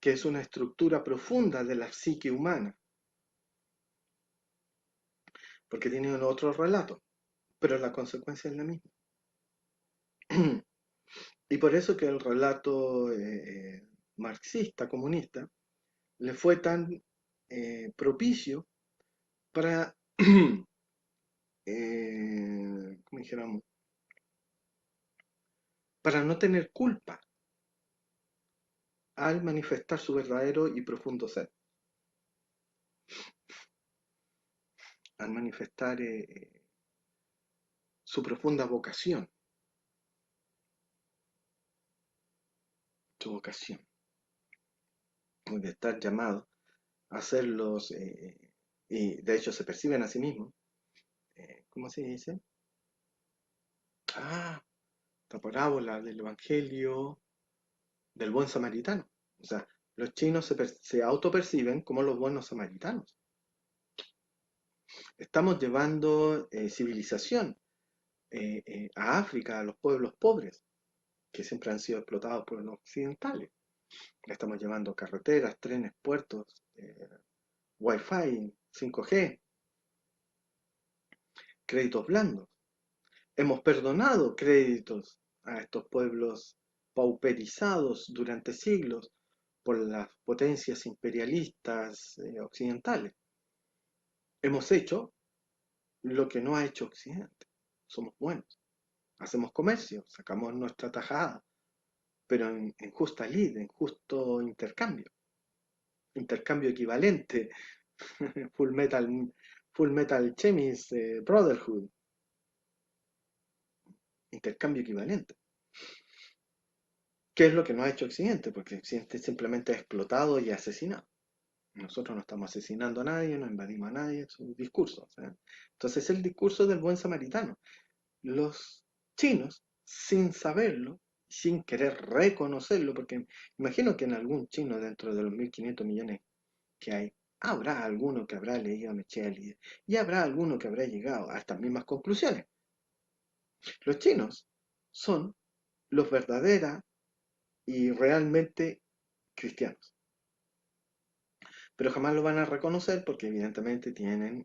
que es una estructura profunda de la psique humana, porque tiene otro relato, pero la consecuencia es la misma. Y por eso que el relato marxista, comunista, le fue tan propicio para, ¿cómo dijéramos? Para no tener culpa al manifestar su verdadero y profundo ser, al manifestar su profunda vocación, su vocación, de estar llamado a ser los, y de hecho se perciben a sí mismos, ¿cómo se dice? Ah, esta parábola del Evangelio del buen samaritano. O sea, los chinos se autoperciben como los buenos samaritanos. Estamos llevando civilización a África, a los pueblos pobres, que siempre han sido explotados por los occidentales. Le estamos llevando carreteras, trenes, puertos, Wi-Fi, 5G, créditos blandos. Hemos perdonado créditos a estos pueblos pauperizados durante siglos por las potencias imperialistas occidentales. Hemos hecho lo que no ha hecho Occidente. Somos buenos. Hacemos comercio, sacamos nuestra tajada, pero en justa lid, en justo intercambio. Intercambio equivalente. Full Metal, Full Metal Chemis Brotherhood. Intercambio equivalente. ¿Qué es lo que no ha hecho Occidente? Porque Occidente simplemente ha explotado y asesinado. Nosotros no estamos asesinando a nadie, no invadimos a nadie, es un discurso. ¿Eh? Entonces es el discurso del buen samaritano. Los chinos, sin saberlo, sin querer reconocerlo, porque imagino que en algún chino dentro de los 1.500 millones que hay, habrá alguno que habrá leído a Michel y habrá alguno que habrá llegado a estas mismas conclusiones. Los chinos son los verdaderos y realmente cristianos, pero jamás lo van a reconocer porque evidentemente tienen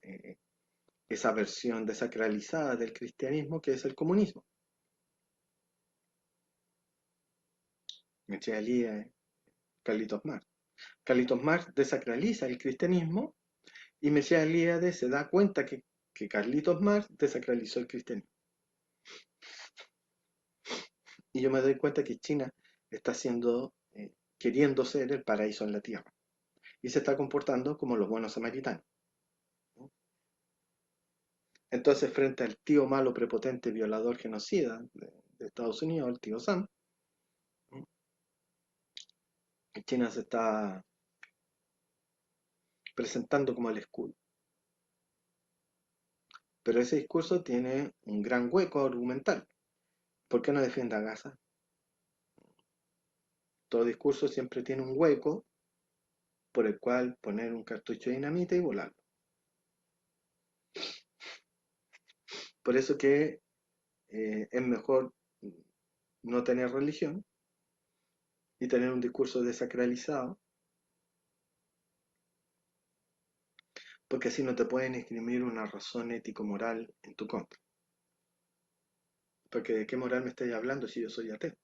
esa versión desacralizada del cristianismo que es el comunismo. Michel Carlitos Marx. Carlitos Marx desacraliza el cristianismo y Messias Eliade se da cuenta que Carlitos Marx desacralizó el cristianismo. Y yo me doy cuenta que China está queriendo ser el paraíso en la tierra. Y se está comportando como los buenos samaritanos. Entonces, frente al tío malo, prepotente, violador, genocida de Estados Unidos, el tío Sam, China se está presentando como el escudo. Pero ese discurso tiene un gran hueco argumental. ¿Por qué no defiende a Gaza? Todo discurso siempre tiene un hueco por el cual poner un cartucho de dinamita y volarlo. Por eso que es mejor no tener religión y tener un discurso desacralizado, porque así no te pueden esgrimir una razón ético-moral en tu contra. Porque ¿de qué moral me estáis hablando si yo soy ateo?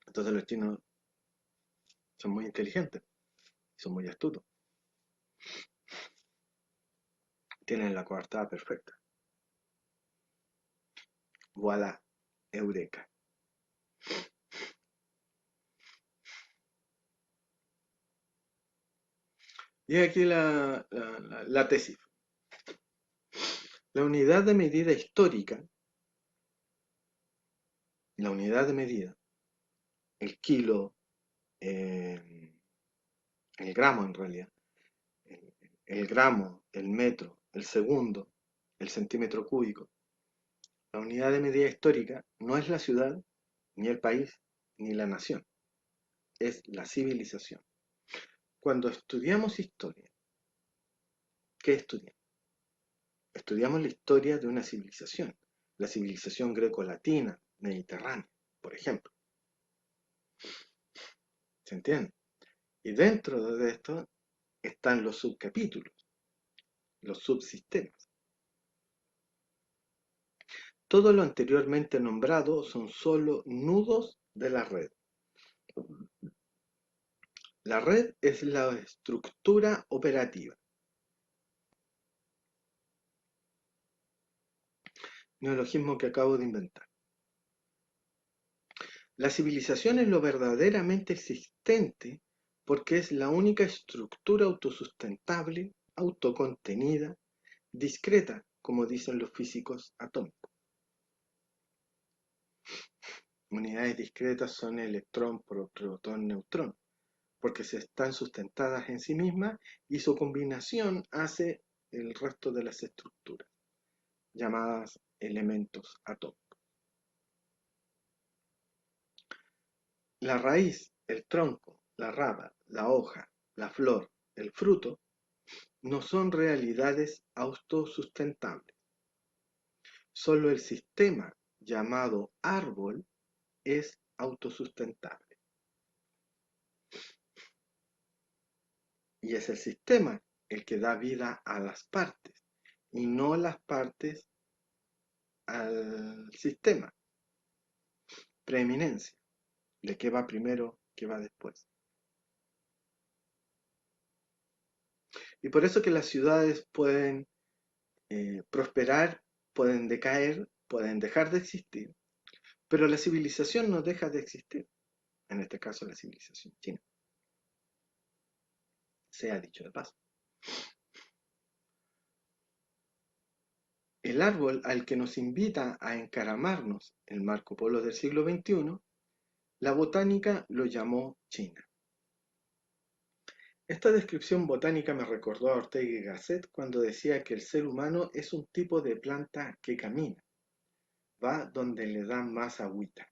Entonces los chinos son muy inteligentes, son muy astutos, tienen la coartada perfecta. Voilà, eureka. Y aquí la tesis. La unidad de medida histórica la unidad de medida, el kilo, el gramo en realidad, el gramo, el metro, el segundo, el centímetro cúbico. La unidad de medida histórica no es la ciudad, ni el país, ni la nación, es la civilización. Cuando estudiamos historia, ¿qué estudiamos? Estudiamos la historia de una civilización, la civilización greco-latina, mediterránea, por ejemplo. ¿Se entiende? Y dentro de esto están los subcapítulos, los subsistemas. Todo lo anteriormente nombrado son solo nudos de la red. La red es la estructura operativa. Neologismo que acabo de inventar. La civilización es lo verdaderamente existente porque es la única estructura autosustentable, autocontenida, discreta, como dicen los físicos atómicos. Unidades discretas son electrón, protón, neutrón, porque se están sustentadas en sí mismas y su combinación hace el resto de las estructuras, llamadas elementos atómicos. La raíz, el tronco, la rama, la hoja, la flor, el fruto, no son realidades autosustentables. Solo el sistema llamado árbol es autosustentable. Y es el sistema el que da vida a las partes y no las partes al sistema. Preeminencia, de qué va primero, qué va después. Y por eso que las ciudades pueden prosperar, pueden decaer, pueden dejar de existir, pero la civilización no deja de existir, en este caso la civilización china. Se ha dicho de paso. El árbol al que nos invita a encaramarnos el Marco Polo del siglo XXI, la botánica lo llamó China. Esta descripción botánica me recordó a Ortega y Gasset cuando decía que el ser humano es un tipo de planta que camina, va donde le dan más agüita.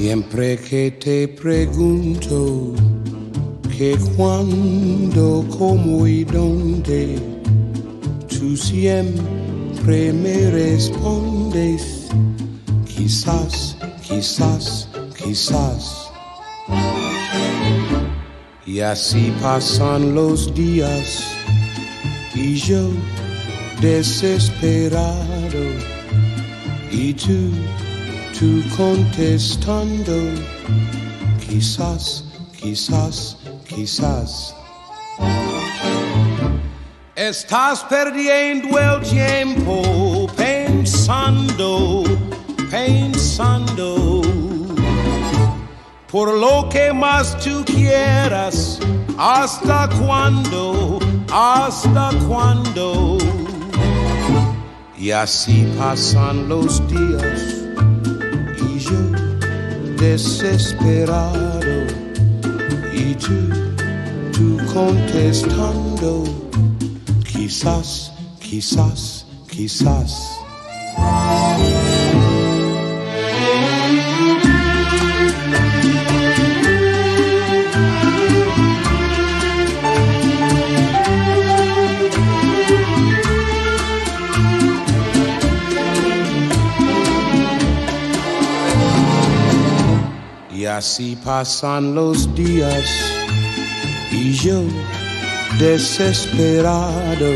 Siempre que te pregunto que cuándo, cómo y dónde, tú siempre me respondes, quizás, quizás, quizás. Y así pasan los días y yo desesperado y tú contestando, quizás, quizás, quizás. Estás perdiendo el tiempo pensando, pensando por lo que más tú quieras. ¿Hasta cuándo? ¿Hasta cuándo? Y así pasan los días y yo desesperado y tú contestando, quizás, quizás, quizás. Y así pasan los días y yo desesperado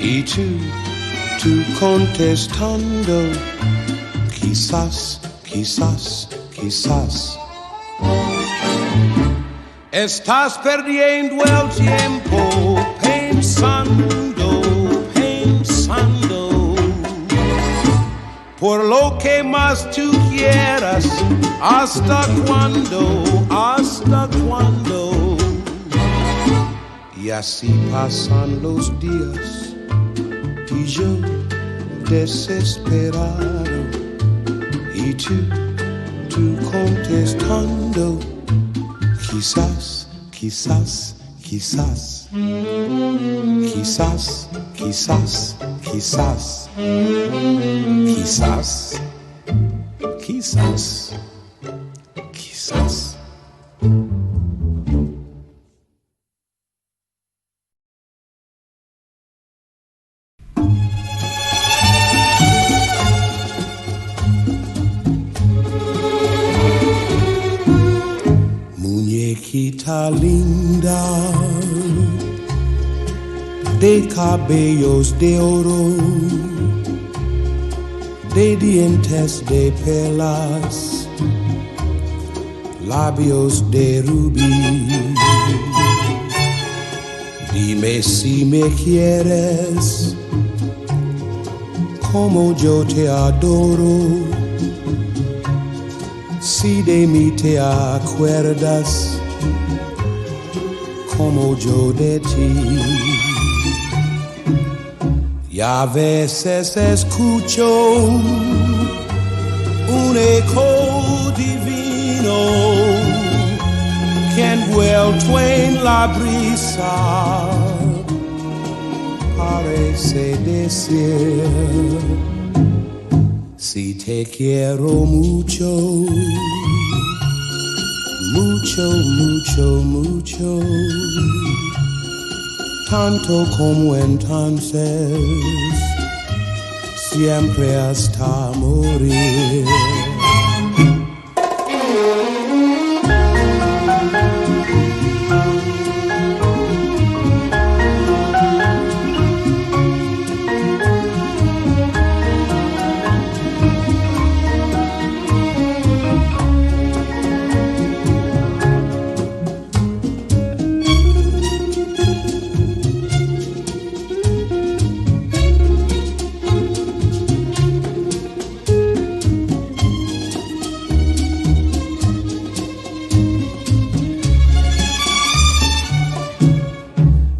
y tú contestando, quizás, quizás, quizás. Estás perdiendo el tiempo pensando, pensando por lo que más tú quieras. ¿Hasta cuándo? ¿Hasta cuándo? Y así pasan los días y yo desesperado y tú contestando, quizás, quizás, quizás, quizás, quizás, quizás, quizás, quizás, quizás. Muñequita linda, de cabellos de oro, de dientes de perlas, labios de rubí. Dime si me quieres, como yo te adoro. Si de mí te acuerdas, como yo de ti. Y a veces escucho un eco divino que envuelto en la brisa parece decir: si te quiero mucho, mucho, mucho, mucho, tanto como entonces, siempre hasta morir.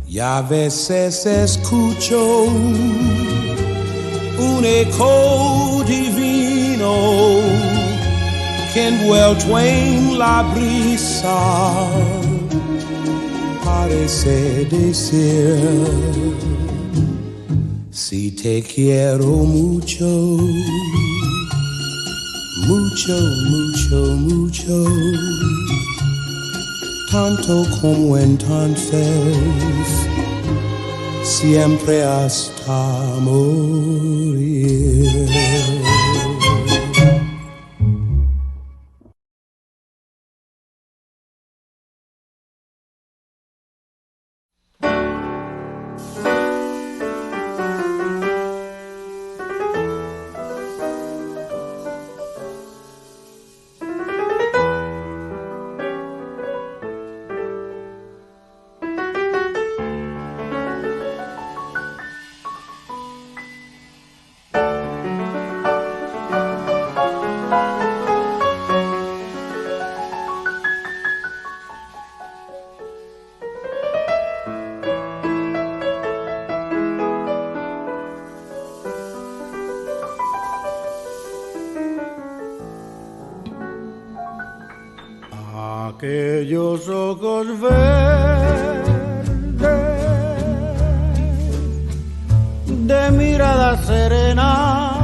Y a veces escucho un eco divino que envuelto en la brisa parece decir: si te quiero mucho, mucho, mucho, mucho, tanto como entonces, siempre hasta morir. Aquellos ojos verdes de mirada serena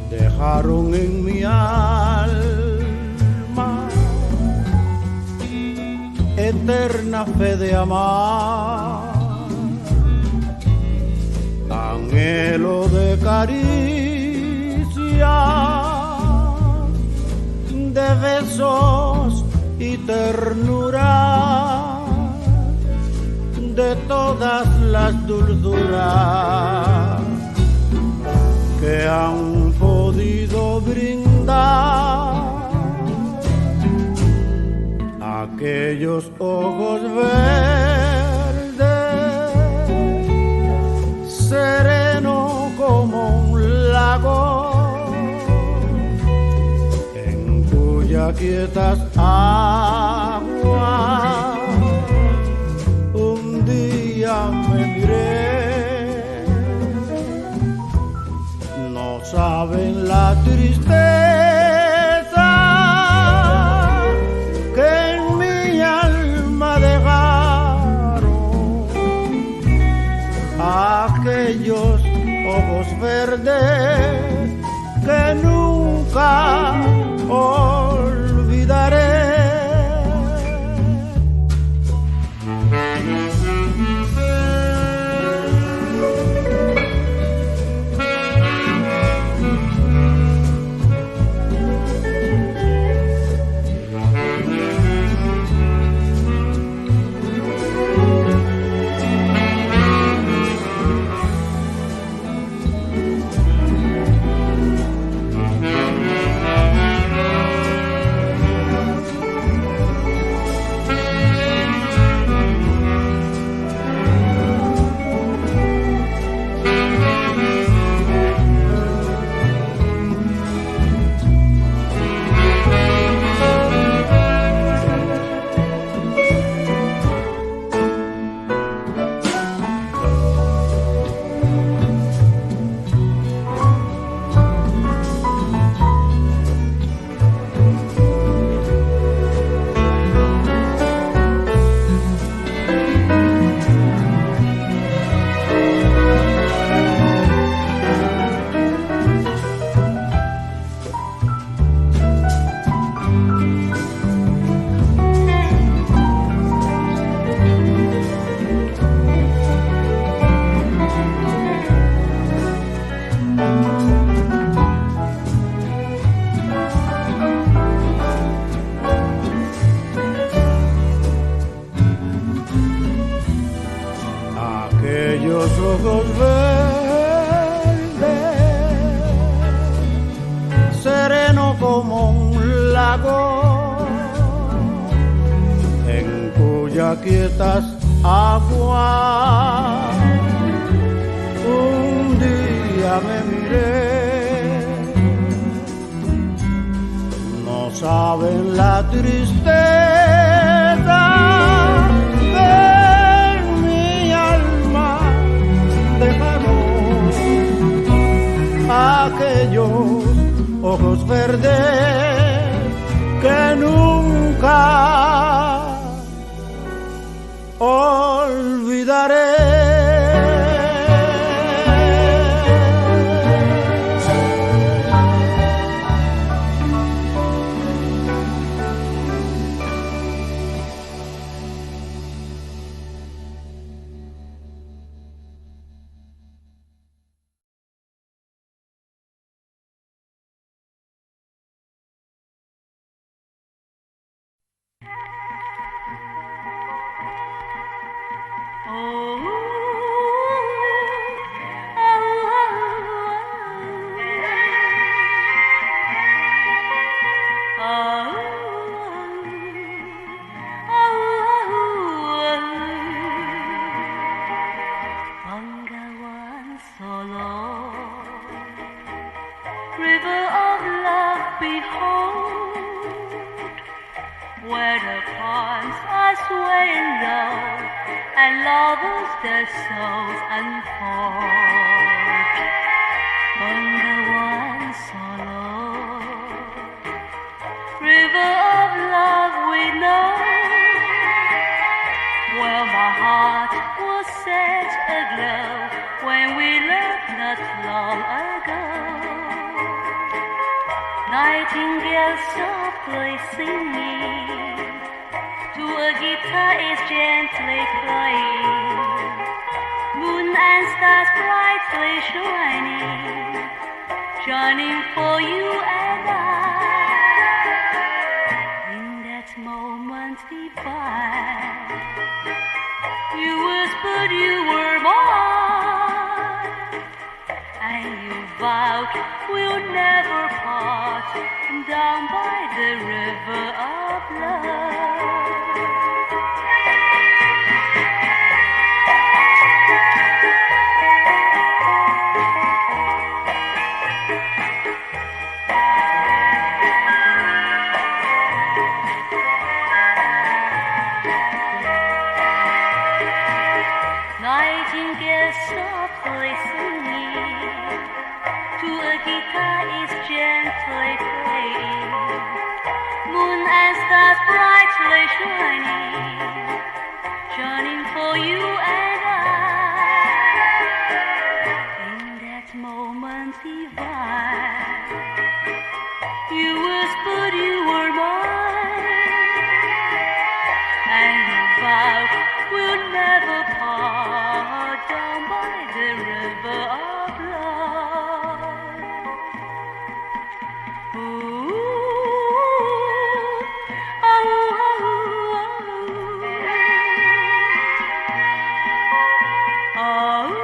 dejaron en mi alma eterna fe de amar, anhelo de caricia, de besos y ternura, de todas las dulzuras que han podido brindar aquellos ojos verdes, sereno como un lago, quietas aguas, un día me miré, no saben la tristeza que en mi alma dejaron aquellos ojos verdes que nunca olvidaré. Aquellos ojos verdes, sereno como un lago, en cuya quietas aguas un día me miré, no saben la tristeza aquellos ojos verdes que nunca olvidaré. River of love, behold, where the ponds are swaying low, and lovers their souls unfold. On the one solo river of love we know, where my heart was set aglow when we loved not long ago. Nightingale softly singing, to a guitar is gently playing, moon and stars brightly shining, shining for you and I. In that moment divine, you whispered you were mine, and you vowed we'll never part, down by the river of love. Nightingale softly singing, to a guitar is gently playing, moon and stars brightly shining, shining for you and I. In that moment divine, you whispered you were mine, and you vowed we'll never part, down by the river of love. Ooh, oh, oh, oh,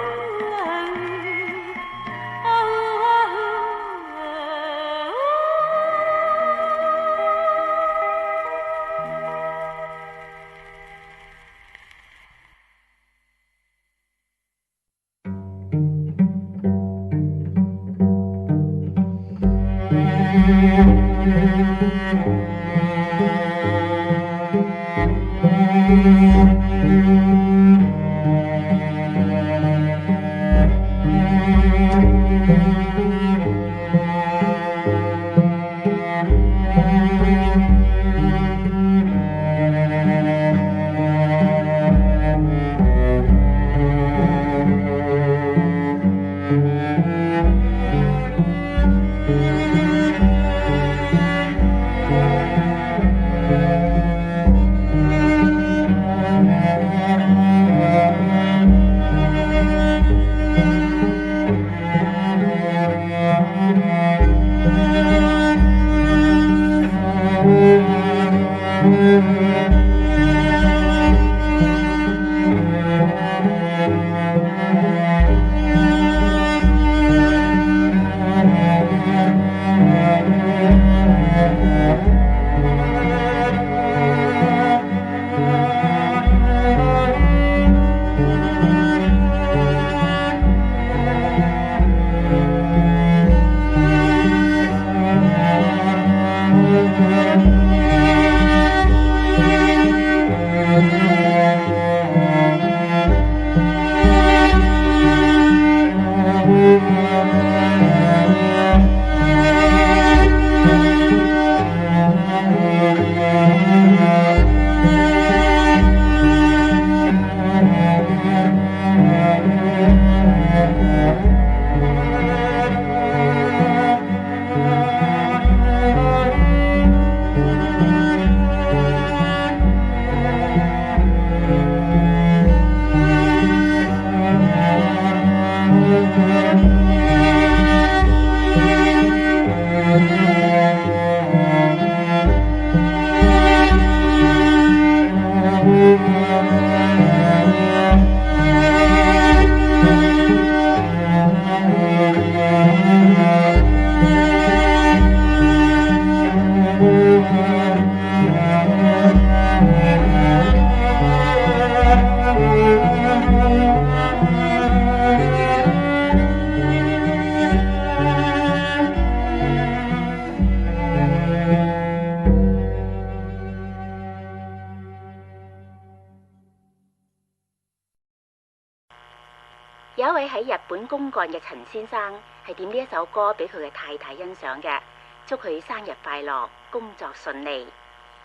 本公幹嘅陳先生係點呢一首歌俾佢嘅太太欣賞嘅，祝佢生日快樂，工作順利。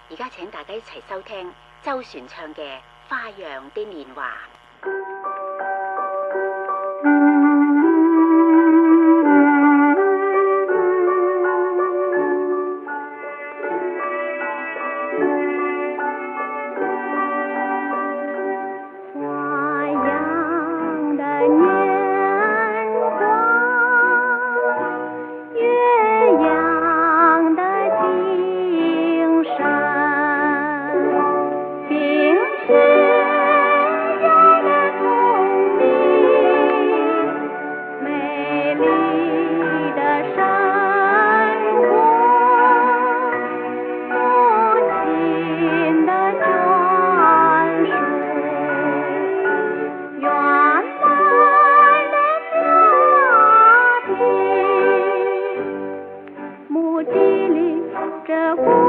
而家請大家一齊收聽周璇唱嘅《花樣的年華》。这